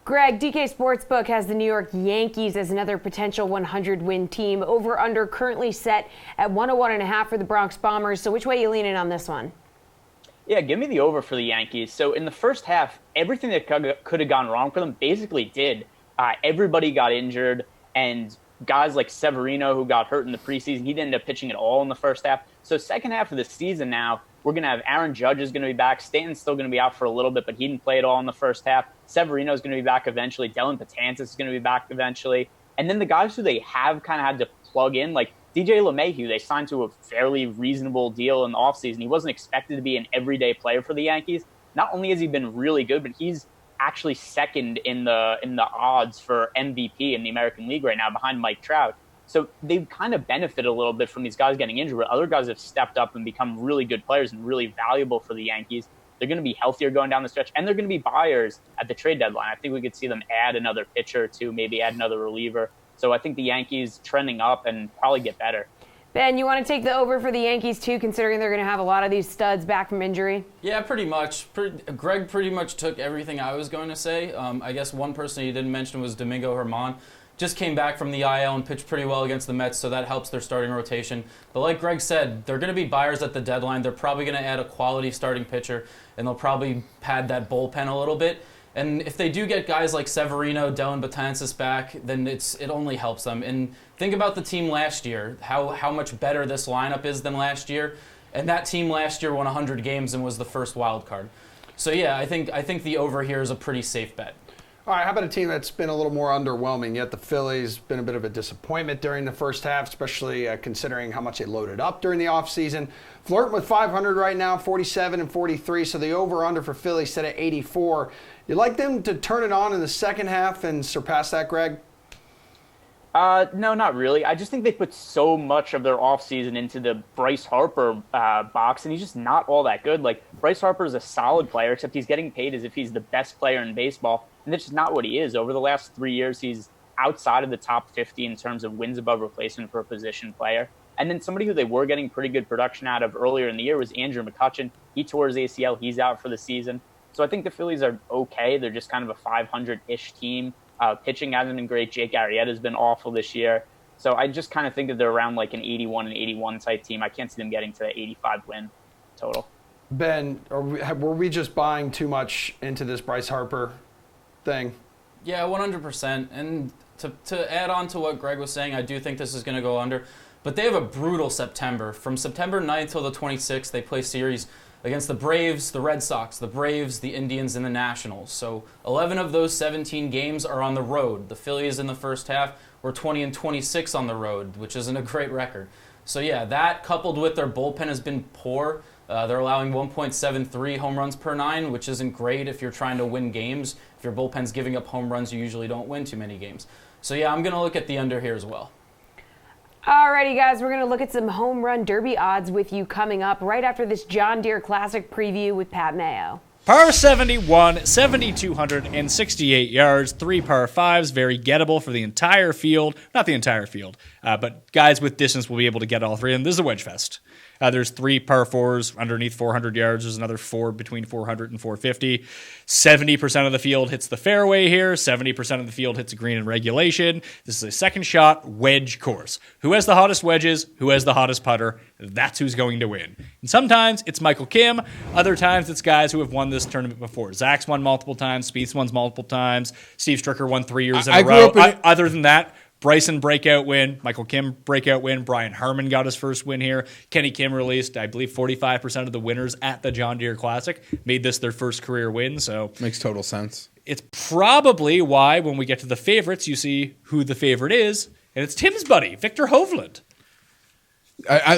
Greg, DK Sportsbook has the New York Yankees as another potential 100-win team. Over-under currently set at 101.5 for the Bronx Bombers. So which way are you leaning on this one? Yeah, give me the over for the Yankees. So in the first half, everything that could have gone wrong for them basically did. Everybody got injured, and guys like Severino, who got hurt in the preseason, he didn't end up pitching at all in the first half. So second half of the season now, we're going to have Aaron Judge is going to be back. Stanton's still going to be out for a little bit, but he didn't play at all in the first half. Severino's going to be back eventually. Dylan Betances is going to be back eventually. And then the guys who they have kind of had to plug in, like DJ LeMahieu, they signed to a fairly reasonable deal in the offseason. He wasn't expected to be an everyday player for the Yankees. Not only has he been really good, but he's actually second in the odds for MVP in the American League right now, behind Mike Trout. So they've kind of benefited a little bit from these guys getting injured, but other guys have stepped up and become really good players and really valuable for the Yankees. They're going to be healthier going down the stretch, and they're going to be buyers at the trade deadline. I think we could see them add another pitcher or two, maybe add another reliever. So I think the Yankees trending up and probably get better. Ben, you want to take the over for the Yankees too, considering they're going to have a lot of these studs back from injury? Yeah, pretty much. Greg pretty much took everything I was going to say. I guess one person he didn't mention was Domingo Germán. Just came back from the IL and pitched pretty well against the Mets, so that helps their starting rotation. But like Greg said, they're going to be buyers at the deadline. They're probably going to add a quality starting pitcher, and they'll probably pad that bullpen a little bit. And if they do get guys like Severino, Dellin Betances back, then it only helps them. And think about the team last year, how much better this lineup is than last year. And that team last year won 100 games and was the first wild card. So yeah, I think the over here is a pretty safe bet. All right, how about a team that's been a little more underwhelming, yet the Phillies been a bit of a disappointment during the first half, especially considering how much they loaded up during the offseason. Flirting with 500 right now, 47 and 43, so the over-under for Philly set at 84. You like them to turn it on in the second half and surpass that, Greg? No, not really. I just think they put so much of their offseason into the Bryce Harper box, and he's just not all that good. Like, Bryce Harper is a solid player, except he's getting paid as if he's the best player in baseball, and that's just not what he is. Over the last 3 years, he's outside of the top 50 in terms of wins above replacement for a position player. And then somebody who they were getting pretty good production out of earlier in the year was Andrew McCutchen. He tore his ACL. He's out for the season. So I think the Phillies are okay. They're just kind of a 500-ish team. Pitching hasn't been great. Jake Arrieta's been awful this year. So I just kind of think that they're around like an 81 and 81 type team. I can't see them getting to the 85 win total. Ben, were we just buying too much into this Bryce Harper thing? Yeah, 100%. And to add on to what Greg was saying, I do think this is going to go under. But they have a brutal September. From September 9th till the 26th, they play series against the Braves, the Red Sox, the Braves, the Indians, and the Nationals. So 11 of those 17 games are on the road. The Phillies in the first half were 20 and 26 on the road, which isn't a great record. So yeah, that coupled with their bullpen has been poor. They're allowing 1.73 home runs per 9, which isn't great if you're trying to win games. If your bullpen's giving up home runs, you usually don't win too many games. So yeah, I'm going to look at the under here as well. Alrighty, guys, we're going to look at some home run derby odds with you coming up right after this John Deere Classic preview with Pat Mayo. Par 71, 7,268 yards, 3 par 5s, very gettable for the entire field. Not the entire field, but guys with distance will be able to get all three. And this is a wedge fest. There's 3 par 4s underneath 400 yards. There's another 4 between 400 and 450. 70% of the field hits the fairway here. 70% of the field hits a green in regulation. This is a second shot wedge course. Who has the hottest wedges? Who has the hottest putter? That's who's going to win. And sometimes it's Michael Kim. Other times it's guys who have won this tournament before. Zach's won multiple times. Spieth's won multiple times. Steve Stricker won 3 years in a row. Other than that, Bryson breakout win, Michael Kim breakout win, Brian Harmon got his first win here. Kenny Kim released, I believe, 45% of the winners at the John Deere Classic made this their first career win. So makes total sense. It's probably why when we get to the favorites, you see who the favorite is, and it's Tim's buddy, Victor Hovland.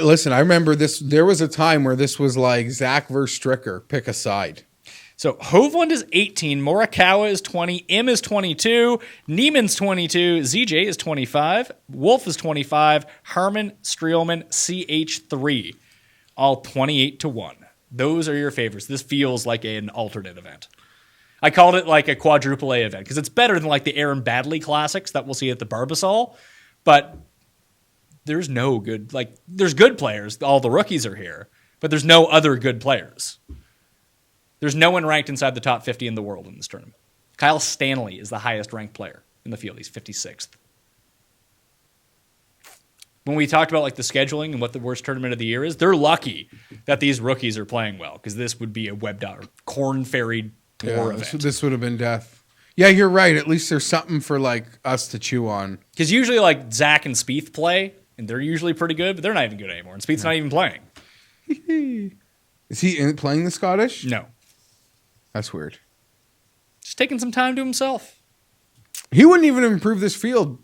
Listen, I remember this. There was a time where this was like Zach versus Stricker, pick a side. So Hovland is 18, Morikawa is 20, Im is 22, Neiman's 22, ZJ is 25, Wolf is 25, Harmon, Streelman, CH3, all 28-1. Those are your favorites. This feels like an alternate event. I called it like a quadruple A event because it's better than like the Aaron Badley Classics that we'll see at the Barbasol, but there's no good, there's good players. All the rookies are here, but there's no other good players. There's no one ranked inside the top 50 in the world in this tournament. Kyle Stanley is the highest ranked player in the field. He's 56th. When we talked about the scheduling and what the worst tournament of the year is, they're lucky that these rookies are playing well because this would be a Corn Ferry Tour event. This would have been death. Yeah, you're right. At least there's something for us to chew on. Because usually Zach and Spieth play, and they're usually pretty good, but they're not even good anymore. And Spieth's not even playing. Is he playing the Scottish? No. That's weird. Just taking some time to himself. He wouldn't even improve this field.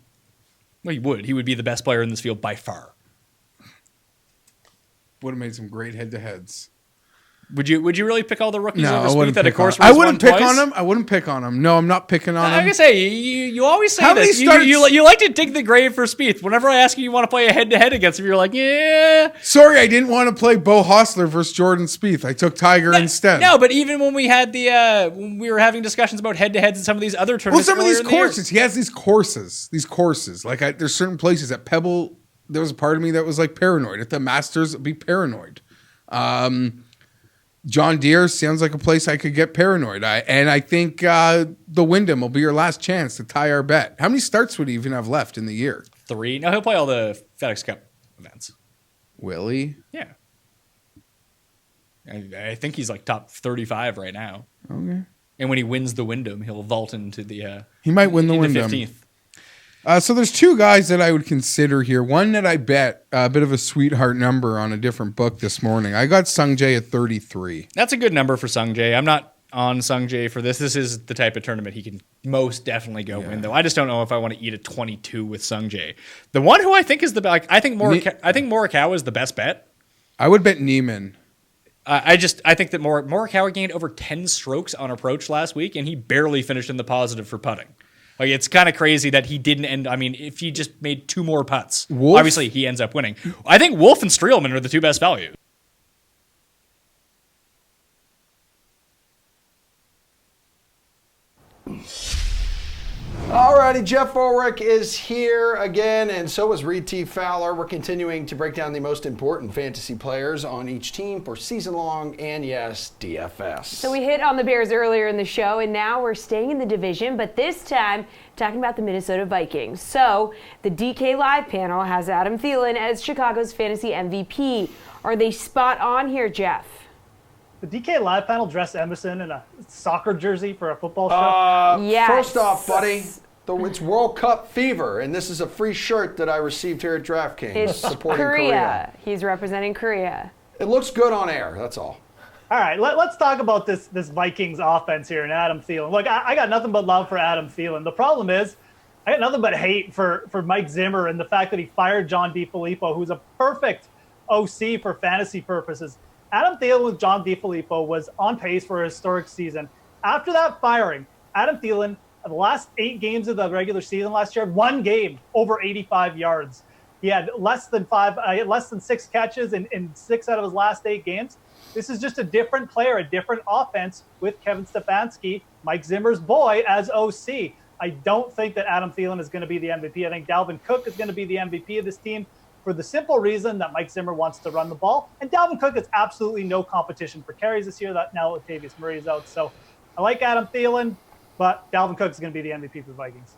Well, he would. He would be the best player in this field by far. Would have made some great head-to-heads. Would you really pick all the rookies No, over I Spieth wouldn't at a pick course on. where I he's wouldn't won pick twice? on him. I wouldn't pick on him. No, I'm not picking on him. I can say you always say How many this. starts- You like to dig the grave for Spieth. Whenever I ask you want to play a head-to-head against him, you're like, yeah. Sorry, I didn't want to play Bo Hostler versus Jordan Spieth. I took Tiger instead. No, but even when we had when we were having discussions about head-to-heads in some of these other Well, tournaments, some of earlier these in the year- courses, he has these courses. Like there's certain places at Pebble. There was a part of me that was like paranoid. At the Masters, I'd be paranoid. John Deere sounds like a place I could get paranoid. I think the Wyndham will be your last chance to tie our bet. How many starts would he even have left in the year? 3. No, he'll play all the FedEx Cup events. Will he? Yeah. I think he's like top 35 right now. Okay. And when he wins the Wyndham, he'll vault into the. He might win the into Wyndham. 15th. So there's 2 guys that I would consider here. One that I bet a bit of a sweetheart number on a different book this morning. I got Sung Jae at 33. That's a good number for Sung Jae. I'm not on Sung Jae for this. This is the type of tournament he can most definitely go win, though. I just don't know if I want to eat a 22 with Sung Jae. The one who I think is the best, I think Morikawa is the best bet. I would bet Neiman. I think that Morikawa gained over 10 strokes on approach last week, and he barely finished in the positive for putting. Like, it's kind of crazy that he didn't end. I mean, if he just made 2 more putts, obviously he ends up winning. I think Wolf and Streelman are the 2 best values. Alrighty, Jeff Ulrich is here again, and so is Reed T. Fowler. We're continuing to break down the most important fantasy players on each team for season long and, yes, DFS. So we hit on the Bears earlier in the show, and now we're staying in the division, but this time talking about the Minnesota Vikings. So the DK Live panel has Adam Thielen as Chicago's fantasy MVP. Are they spot on here, Jeff? The DK Live panel dressed Emerson in a soccer jersey for a football show. Yes. First off, buddy, it's World Cup fever, and this is a free shirt that I received here at DraftKings It's supporting Korea. He's representing Korea. It looks good on air, that's all. All right, let's talk about this Vikings offense here and Adam Thielen. Look, I got nothing but love for Adam Thielen. The problem is I got nothing but hate for Mike Zimmer and the fact that he fired John DeFilippo, who's a perfect OC for fantasy purposes. Adam Thielen with John DeFilippo was on pace for a historic season. After that firing, Adam Thielen, the last 8 games of the regular season last year, 1 game over 85 yards. He had less than 6 catches in 6 out of his last 8 games. This is just a different player, a different offense with Kevin Stefanski, Mike Zimmer's boy, as OC. I don't think that Adam Thielen is going to be the MVP. I think Dalvin Cook is going to be the MVP of this team, for the simple reason that Mike Zimmer wants to run the ball. And Dalvin Cook is absolutely no competition for carries this year. That now Latavius Murray is out. So I like Adam Thielen, but Dalvin Cook is going to be the MVP for the Vikings.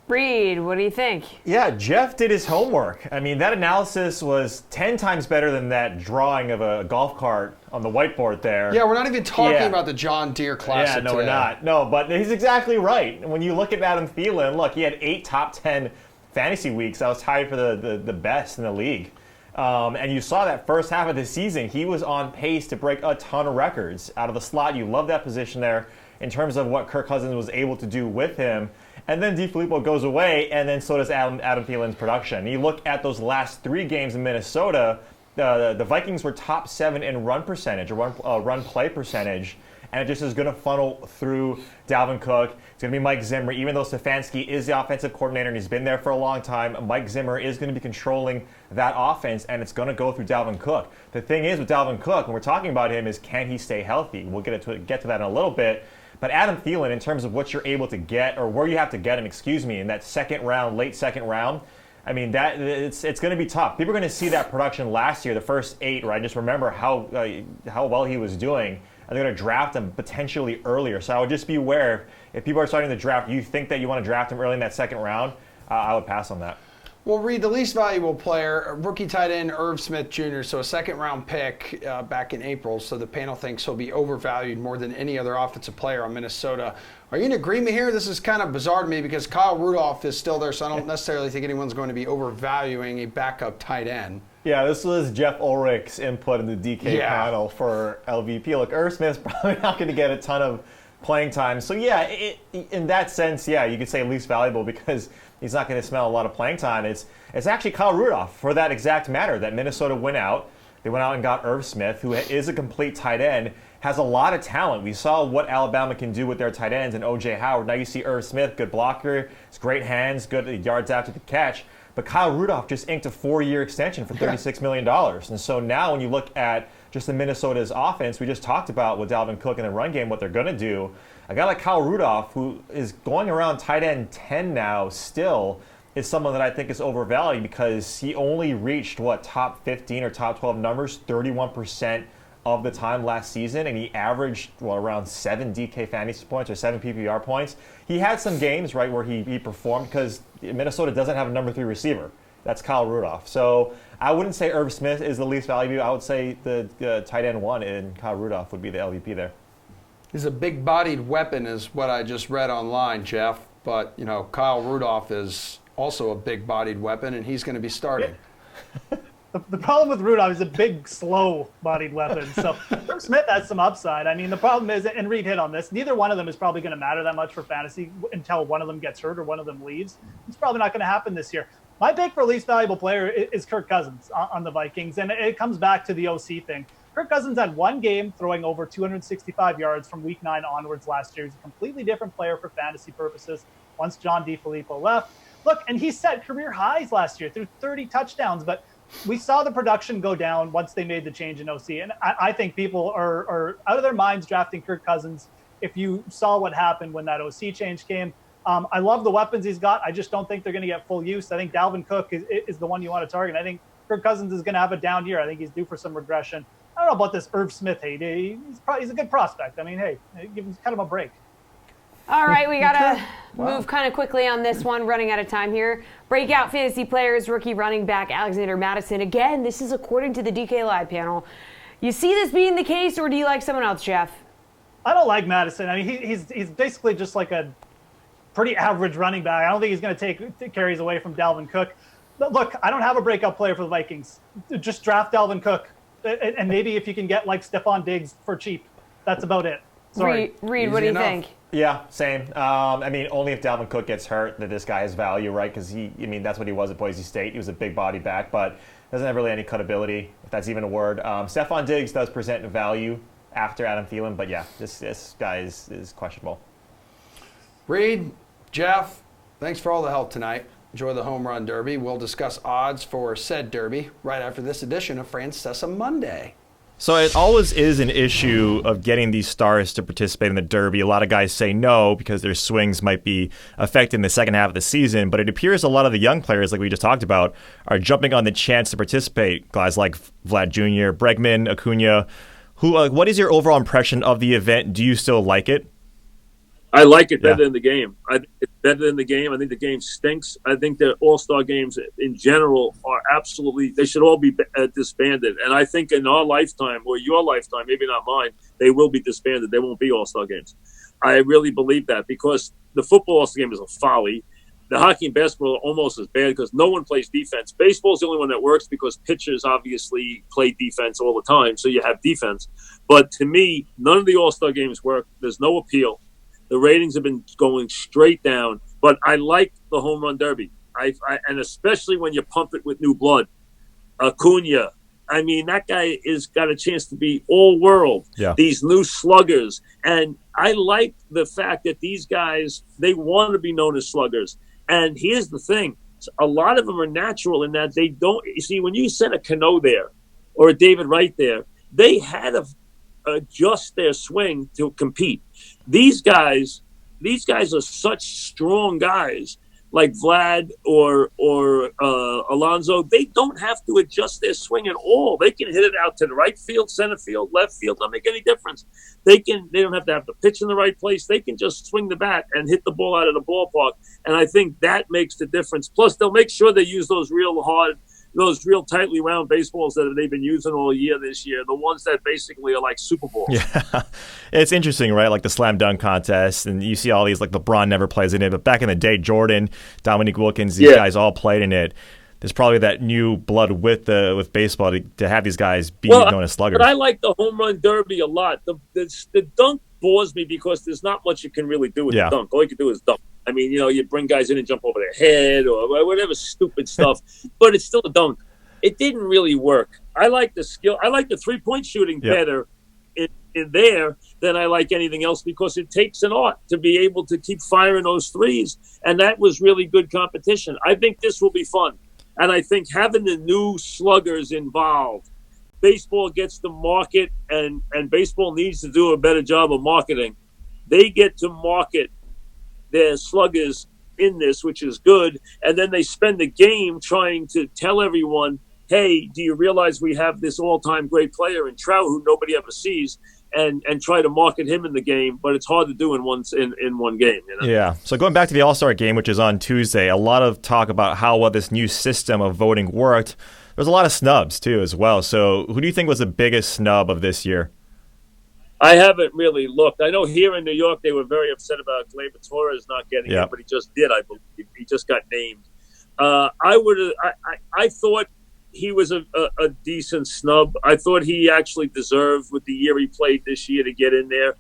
Reed, what do you think? Yeah, Jeff did his homework. I mean, that analysis was 10 times better than that drawing of a golf cart on the whiteboard there. Yeah, we're not even talking about the John Deere Classic Yeah, no, today. we're not. No, but he's exactly right. When you look at Adam Thielen, look, he had 8 top 10 fantasy weeks. That was tied for the best in the league. And you saw that first half of the season, he was on pace to break a ton of records. Out of the slot, you love that position there in terms of what Kirk Cousins was able to do with him. And then DeFilippo goes away, and then so does Adam Thielen's production. You look at those last 3 games in Minnesota, the Vikings were top 7 in run percentage, or run play percentage, and it just is going to funnel through Dalvin Cook. It's going to be Mike Zimmer. Even though Stefanski is the offensive coordinator and he's been there for a long time, Mike Zimmer is going to be controlling that offense, and it's going to go through Dalvin Cook. The thing is with Dalvin Cook, when we're talking about him, is can he stay healthy? We'll get to that in a little bit. But Adam Thielen, in terms of what you're able to get, or where you have to get him, in that second round, late second round, I mean, that it's going to be tough. People are going to see that production last year, the first 8, right? Just remember how well he was doing. And they're going to draft him potentially earlier. So I would just be aware, if people are starting to draft, you think that you want to draft him early in that second round, I would pass on that. Well, Reed, the least valuable player, rookie tight end Irv Smith Jr., so a second-round pick back in April, so the panel thinks he'll be overvalued more than any other offensive player on Minnesota. Are you in agreement here? This is kind of bizarre to me because Kyle Rudolph is still there, so I don't necessarily think anyone's going to be overvaluing a backup tight end. Yeah, this was Jeff Ulrich's input in the DK panel for LVP. Look, Irv Smith's probably not going to get a ton of playing time. So, yeah, in that sense, yeah, you could say least valuable because he's not going to smell a lot of playing time. It's actually Kyle Rudolph, for that exact matter, that Minnesota went out. They went out and got Irv Smith, who is a complete tight end. has a lot of talent. We saw what Alabama can do with their tight ends and O.J. Howard. Now you see Irv Smith, good blocker, has great hands, good yards after the catch. But Kyle Rudolph just inked a 4-year extension for $36 million. And so now when you look at just the Minnesota's offense, we just talked about with Dalvin Cook in the run game, what they're going to do. A guy like Kyle Rudolph, who is going around tight end 10 now still, is someone that I think is overvalued because he only reached, top 15 or top 12 numbers 31% of the time last season, and he averaged around 7 DK fantasy points or 7 PPR points. He had some games, right, where he performed because Minnesota doesn't have a number 3 receiver. That's Kyle Rudolph. So I wouldn't say Irv Smith is the least valuable. I would say the tight end 1 in Kyle Rudolph would be the LVP there. He's a big-bodied weapon is what I just read online, Jeff. But, Kyle Rudolph is also a big-bodied weapon, and he's going to be starting. The problem with Rudolph is a big, slow-bodied weapon. So Irv Smith has some upside. I mean, the problem is, and Reed hit on this, neither one of them is probably going to matter that much for fantasy until one of them gets hurt or one of them leaves. It's probably not going to happen this year. My pick for least valuable player is Kirk Cousins on the Vikings, and it comes back to the OC thing. Kirk Cousins had one game throwing over 265 yards from Week 9 onwards last year. He's a completely different player for fantasy purposes once John DeFilippo left. Look, and he set career highs last year through 30 touchdowns, but we saw the production go down once they made the change in OC. And I think people are out of their minds drafting Kirk Cousins if you saw what happened when that OC change came. I love the weapons he's got. I just don't think they're going to get full use. I think Dalvin Cook is the one you want to target. I think Kirk Cousins is going to have a down year. I think he's due for some regression. I don't know about this Irv Smith hate. He's a good prospect. I mean, hey, give him kind of a break. All right, we got to move kind of quickly on this one, running out of time here. Breakout fantasy players, rookie running back Alexander Mattison. Again, this is according to the DK Live panel. You see this being the case, or do you like someone else, Jeff? I don't like Mattison. I mean, he's basically just like a pretty average running back. I don't think he's going to take carries away from Dalvin Cook. But look, I don't have a breakout player for the Vikings. Just draft Dalvin Cook. And maybe if you can get like Stephon Diggs for cheap, that's about it. Sorry. Reed, what do you think? Yeah, same. I mean, only if Dalvin Cook gets hurt that this guy has value, right? Because that's what he was at Boise State. He was a big body back, but doesn't have really any cutability, if that's even a word. Stephon Diggs does present value after Adam Thielen, but yeah, this guy is questionable. Reed, Jeff, thanks for all the help tonight. Enjoy the Home Run Derby. We'll discuss odds for said derby right after this edition of Francesa Monday. So it always is an issue of getting these stars to participate in the Derby. A lot of guys say no because their swings might be affected in the second half of the season, but it appears a lot of the young players, like we just talked about, are jumping on the chance to participate. Guys like Vlad Jr., Bregman, Acuna. What is your overall impression of the event? Do you still like it? I like it better than the game. I think it's better than the game. I think the game stinks. I think the All-Star games in general are absolutely – they should all be disbanded. And I think in our lifetime, or your lifetime, maybe not mine, they will be disbanded. They won't be All-Star games. I really believe that because the football All-Star game is a folly. The hockey and basketball are almost as bad because no one plays defense. Baseball is the only one that works because pitchers obviously play defense all the time, so you have defense. But to me, none of the All-Star games work. There's no appeal. The ratings have been going straight down, but I like the Home Run Derby. And especially when you pump it with new blood. Acuna, I mean, that guy has got a chance to be all world. Yeah. These new sluggers. And I like the fact that these guys, they want to be known as sluggers. And here's the thing. A lot of them are natural in that they don't – you see, when you send a Cano there or a David Wright there, they had to adjust their swing to compete. These guys are such strong guys like Vlad or Alonso. They don't have to adjust their swing at all. They can hit it out to the right field, center field, left field. Don't make any difference. They don't have to pitch in the right place. They can just swing the bat and hit the ball out of the ballpark. And I think that makes the difference. Plus, they'll make sure they use those real tightly round baseballs that they've been using all year this year, the ones that basically are like Super Bowls. Yeah, it's interesting, right? Like the slam dunk contest, and you see all these, like LeBron never plays in it, but back in the day, Jordan, Dominique Wilkins, these guys all played in it. There's probably that new blood with baseball to have these guys be known as sluggers. But I like the Home Run Derby a lot. The dunk bores me because there's not much you can really do with the dunk. All you can do is dunk. I mean, you bring guys in and jump over their head or whatever stupid stuff, but it's still a dunk. It didn't really work. I like the skill. I like the three-point shooting better in there than I like anything else, because it takes an art to be able to keep firing those threes. And that was really good competition. I think this will be fun. And I think having the new sluggers involved, baseball gets to market, and baseball needs to do a better job of marketing. They get to market their sluggers in this, which is good. And then they spend the game trying to tell everyone, hey, do you realize we have this all-time great player in Trout who nobody ever sees, and try to market him in the game, but it's hard to do in one game. You know? Yeah. So going back to the All-Star game, which is on Tuesday, a lot of talk about how well this new system of voting worked. There's a lot of snubs, too, as well. So who do you think was the biggest snub of this year? I haven't really looked. I know here in New York they were very upset about Gleyber Torres not getting it, but he just did, I believe. He just got named. I thought he was a decent snub. I thought he actually deserved, with the year he played this year, to get in there.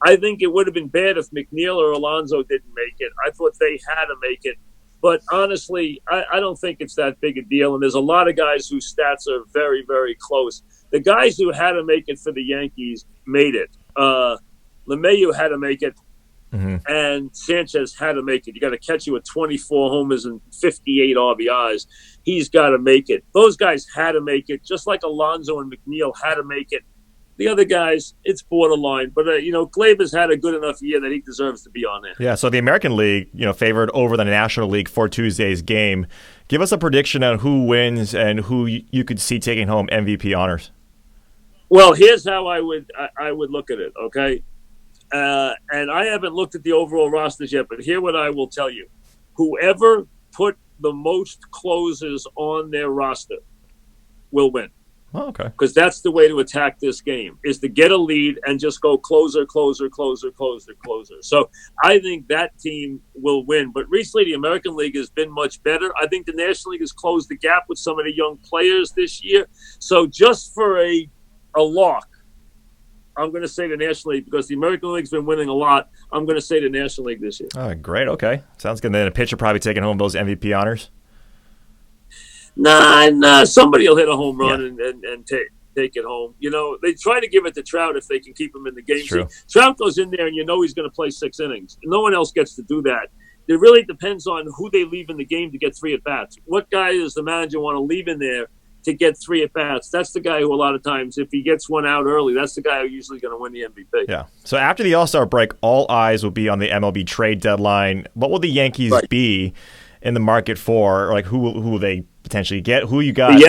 I think it would have been bad if McNeil or Alonso didn't make it. I thought they had to make it. But honestly, I don't think it's that big a deal. And there's a lot of guys whose stats are very, very close. The guys who had to make it for the Yankees made it. LeMahieu had to make it. And Sanchez had to make it. You got to catch you with 24 homers and 58 RBIs. He's got to make it. Those guys had to make it, just like Alonso and McNeil had to make it. The other guys, it's borderline. But, Gleyber's had a good enough year that he deserves to be on there. Yeah, so the American League, favored over the National League for Tuesday's game. Give us a prediction on who wins and who you could see taking home MVP honors. Well, here's how I would look at it, okay? And I haven't looked at the overall rosters yet, but here what I will tell you. Whoever put the most closers on their roster will win. Oh, okay. Because that's the way to attack this game, is to get a lead and just go closer, closer, closer, closer, closer. So I think that team will win. But recently the American League has been much better. I think the National League has closed the gap with some of the young players this year. So just for a lock, I'm going to say the National League, because the American League's been winning a lot. I'm going to say the National League this year. Oh, great. Okay. Sounds good. Then a pitcher probably taking home those MVP honors? Nah. Somebody will hit a home run and take it home. They try to give it to Trout if they can keep him in the game. True. See, Trout goes in there and he's going to play 6 innings. No one else gets to do that. It really depends on who they leave in the game to get 3 at-bats. What guy does the manager want to leave in there to get 3 at-bats? That's the guy who a lot of times, if he gets one out early, that's the guy who's usually going to win the MVP. Yeah. So after the All-Star break, all eyes will be on the MLB trade deadline. What will the Yankees be in the market for? Or who will they potentially get? Who you got?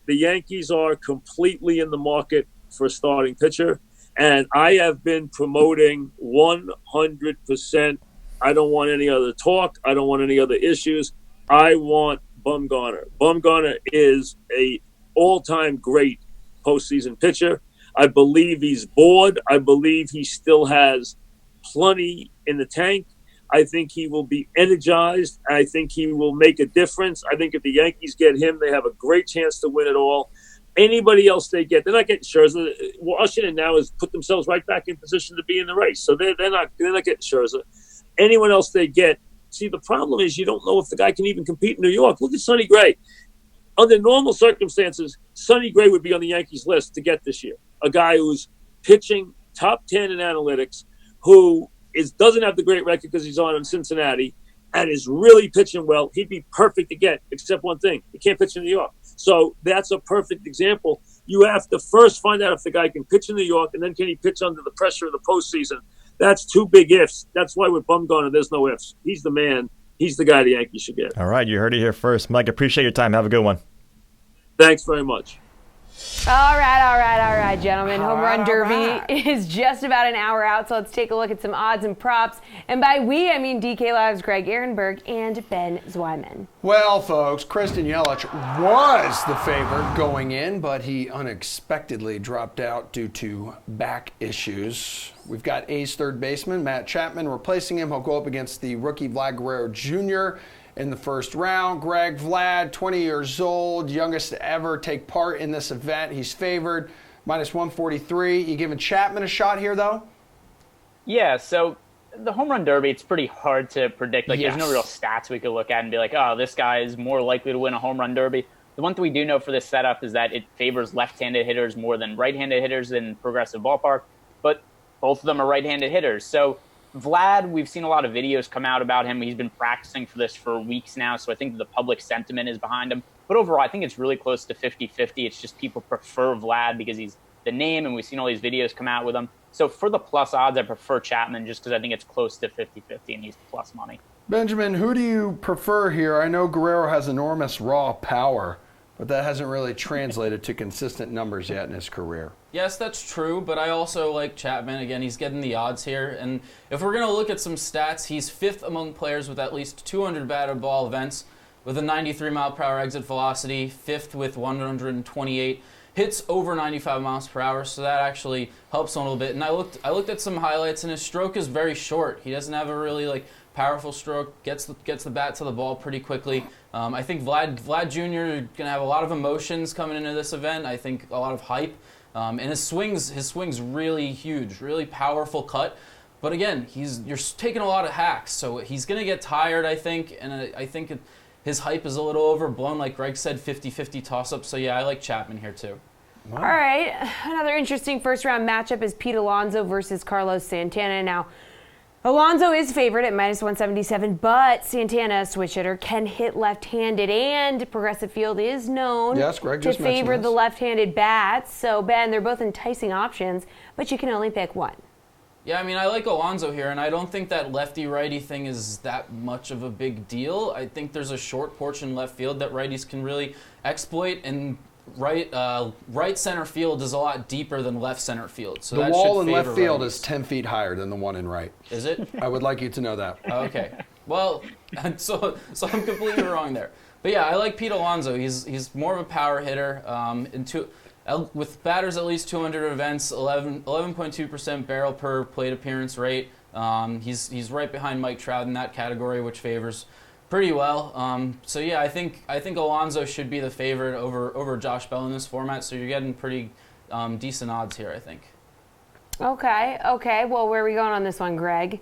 The Yankees are completely in the market for a starting pitcher, and I have been promoting 100%. I don't want any other talk. I don't want any other issues. I want Bumgarner. Bumgarner is a all-time great postseason pitcher. I believe he's bored. I believe he still has plenty in the tank. I think he will be energized. I think he will make a difference. I think if the Yankees get him, they have a great chance to win it all. Anybody else they get, they're not getting Scherzer. Washington now has put themselves right back in position to be in the race, so they're not getting Scherzer. Anyone else they get. See, the problem is you don't know if the guy can even compete in New York. Look at Sonny Gray. Under normal circumstances, Sonny Gray would be on the Yankees list to get this year. A guy who's pitching top 10 in analytics, who doesn't have the great record because he's on in Cincinnati, and is really pitching well. He'd be perfect to get, except one thing. He can't pitch in New York. So that's a perfect example. You have to first find out if the guy can pitch in New York, and then can he pitch under the pressure of the postseason. That's 2 big ifs. That's why with Bumgarner, there's no ifs. He's the man. He's the guy the Yankees should get. All right, you heard it here first. Mike, appreciate your time. Have a good one. Thanks very much. All right, gentlemen. Home Run Derby is just about an hour out, so let's take a look at some odds and props. And by we, I mean DK Live's Greg Ehrenberg and Ben Zwyman. Well, folks, Kristen Yelich was the favorite going in, but he unexpectedly dropped out due to back issues. We've got A's third baseman Matt Chapman replacing him. He'll go up against the rookie Vlad Guerrero Jr. in the first round. Greg Vlad, 20 years old, youngest to ever take part in this event. He's favored, minus 143. You giving Chapman a shot here, though? Yeah, so the home run derby, it's pretty hard to predict. There's no real stats we could look at and be like, oh, this guy is more likely to win a home run derby. The one thing we do know for this setup is that it favors left-handed hitters more than right-handed hitters in Progressive Ballpark, but both of them are right-handed hitters. So Vlad, we've seen a lot of videos come out about him. He's been practicing for this for weeks now, so I think the public sentiment is behind him. But overall, I think it's really close to 50-50. It's just people prefer Vlad because he's the name, and we've seen all these videos come out with him. So for the plus odds, I prefer Chapman just because I think it's close to 50-50, and he's plus money. Benjamin, who do you prefer here? I know Guerrero has enormous raw power, but that hasn't really translated to consistent numbers yet in his career. Yes, that's true, but I also like Chapman. Again, he's getting the odds here. And if we're going to look at some stats, he's 5th among players with at least 200 batted ball events with a 93-mile-per-hour exit velocity, 5th with 128 hits over 95 miles per hour, so that actually helps him a little bit. And I looked at some highlights, and his stroke is very short. He doesn't have a really powerful stroke. Gets the bat to the ball pretty quickly. I think Vlad Jr. gonna have a lot of emotions coming into this event. I think a lot of hype, and his swing's really huge, really powerful cut. But again, you're taking a lot of hacks, so he's gonna get tired, I think, and I think his hype is a little overblown. Like Greg said, 50-50 toss-up. So yeah, I like Chapman here too. Wow. All right, another interesting first-round matchup is Pete Alonso versus Carlos Santana. Now, Alonso is favored at -177, but Santana, switch hitter, can hit left-handed, and Progressive Field is known to favor the left-handed bats. So, Ben, they're both enticing options, but you can only pick one. Yeah, I mean, I like Alonso here, and I don't think that lefty-righty thing is that much of a big deal. I think there's a short portion left field that righties can really exploit, and right center field is a lot deeper than left center field. So the that wall should in favor left field righties. is 10 feet higher than the one in right. Is it? I would like you to know that. Okay. Well, so I'm completely wrong there. But yeah, I like Pete Alonso. He's more of a power hitter. With batters at least 200 events, 11.2% barrel per plate appearance rate. He's right behind Mike Trout in that category, which favors pretty well. So yeah, I think Alonso should be the favorite over Josh Bell in this format. So you're getting pretty decent odds here, I think. Okay. Well, where are we going on this one, Greg?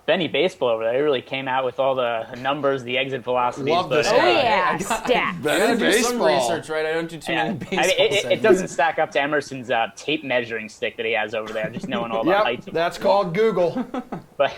Benny Baseball over there, he really came out with all the numbers, the exit velocities. Love this. Stats. I gotta do some research, right? I don't do too many baseball it doesn't stack up to Emerson's tape measuring stick that he has over there, just knowing all the heights. That's called Google. But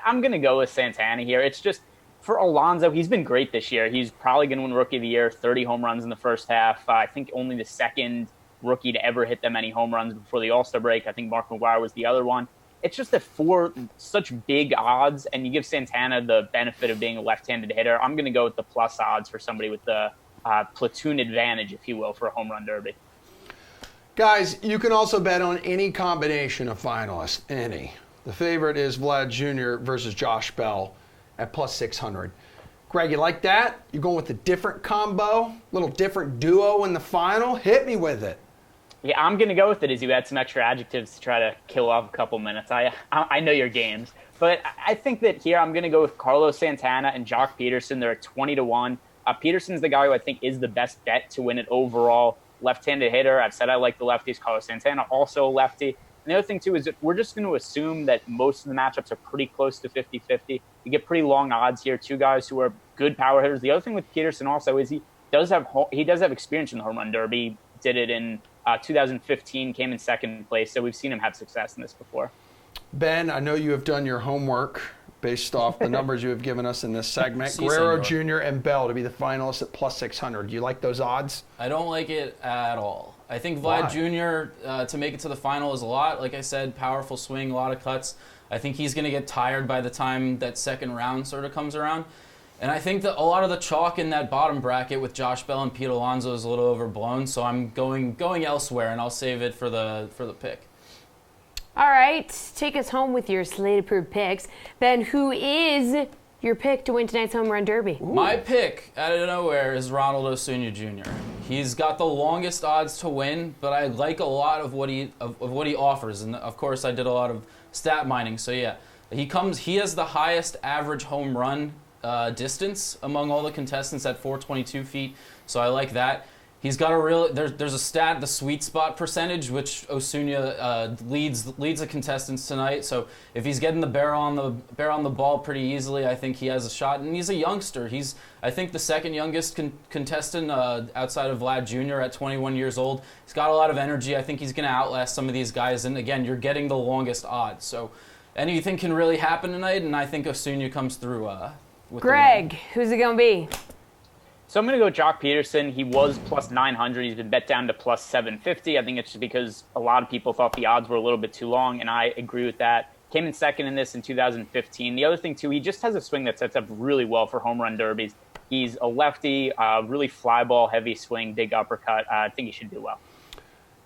I'm going to go with Santana here. It's just, for Alonso, he's been great this year. He's probably going to win Rookie of the Year, 30 home runs in the first half. I think only the second rookie to ever hit that many home runs before the All-Star break. I think Mark McGwire was the other one. It's just that for such big odds, and you give Santana the benefit of being a left-handed hitter, I'm going to go with the plus odds for somebody with the platoon advantage, if you will, for a home run derby. Guys, you can also bet on any combination of finalists, any. The favorite is Vlad Jr. versus Josh Bell at +600. Greg, you like that? You're going with a different combo, little different duo in the final? Hit me with it. Yeah, I'm going to go with it as you add some extra adjectives to try to kill off a couple minutes. I know your games. But I think that here I'm going to go with Carlos Santana and Jock Peterson. They're at 20-1. Peterson's the guy who I think is the best bet to win it overall. Left-handed hitter. I've said I like the lefties. Carlos Santana, also a lefty. And the other thing, too, is that we're just going to assume that most of the matchups are pretty close to 50-50. You get pretty long odds here. Two guys who are good power hitters. The other thing with Peterson also is he does have experience in the home run derby. Did it in 2015, came in second place. So we've seen him have success in this before. Ben, I know you have done your homework based off the numbers you have given us in this segment. Guerrero Jr. and Bell to be the finalists at +600. Do you like those odds? I don't like it at all. I think Vlad Jr. To make it to the final is a lot. Like I said, powerful swing, a lot of cuts. I think he's going to get tired by the time that second round sort of comes around. And I think that a lot of the chalk in that bottom bracket with Josh Bell and Pete Alonso is a little overblown. So I'm going elsewhere, and I'll save it for the pick. All right, take us home with your slate-approved picks. Ben, who is your pick to win tonight's Home Run Derby? Ooh. My pick, out of nowhere, is Ronald Acuna Jr. He's got the longest odds to win, but I like a lot of what he offers. And, of course, I did a lot of stat mining. So, yeah, he has the highest average home run distance among all the contestants at 422 feet. So I like that. He's got a real there's a stat, the sweet spot percentage, which Osuna leads the contestants tonight. So if he's getting the barrel on the ball pretty easily, I think he has a shot. And he's a youngster. He's, I think, the second youngest contestant outside of Vlad Jr. at 21 years old. He's got a lot of energy. I think he's going to outlast some of these guys. And again, you're getting the longest odds. So anything can really happen tonight, and I think Osuna comes through. With Greg, who's it going to be? So I'm going to go Jock Peterson. He was plus 900. He's been bet down to plus 750. I think it's just because a lot of people thought the odds were a little bit too long, and I agree with that. Came in second in this in 2015. The other thing, too, he just has a swing that sets up really well for home run derbies. He's a lefty, really fly ball, heavy swing, big uppercut. I think he should do well.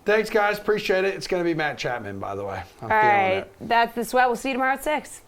Thanks, guys. Appreciate it. It's going to be Matt Chapman, by the way. All right. That's the sweat. We'll see you tomorrow at 6.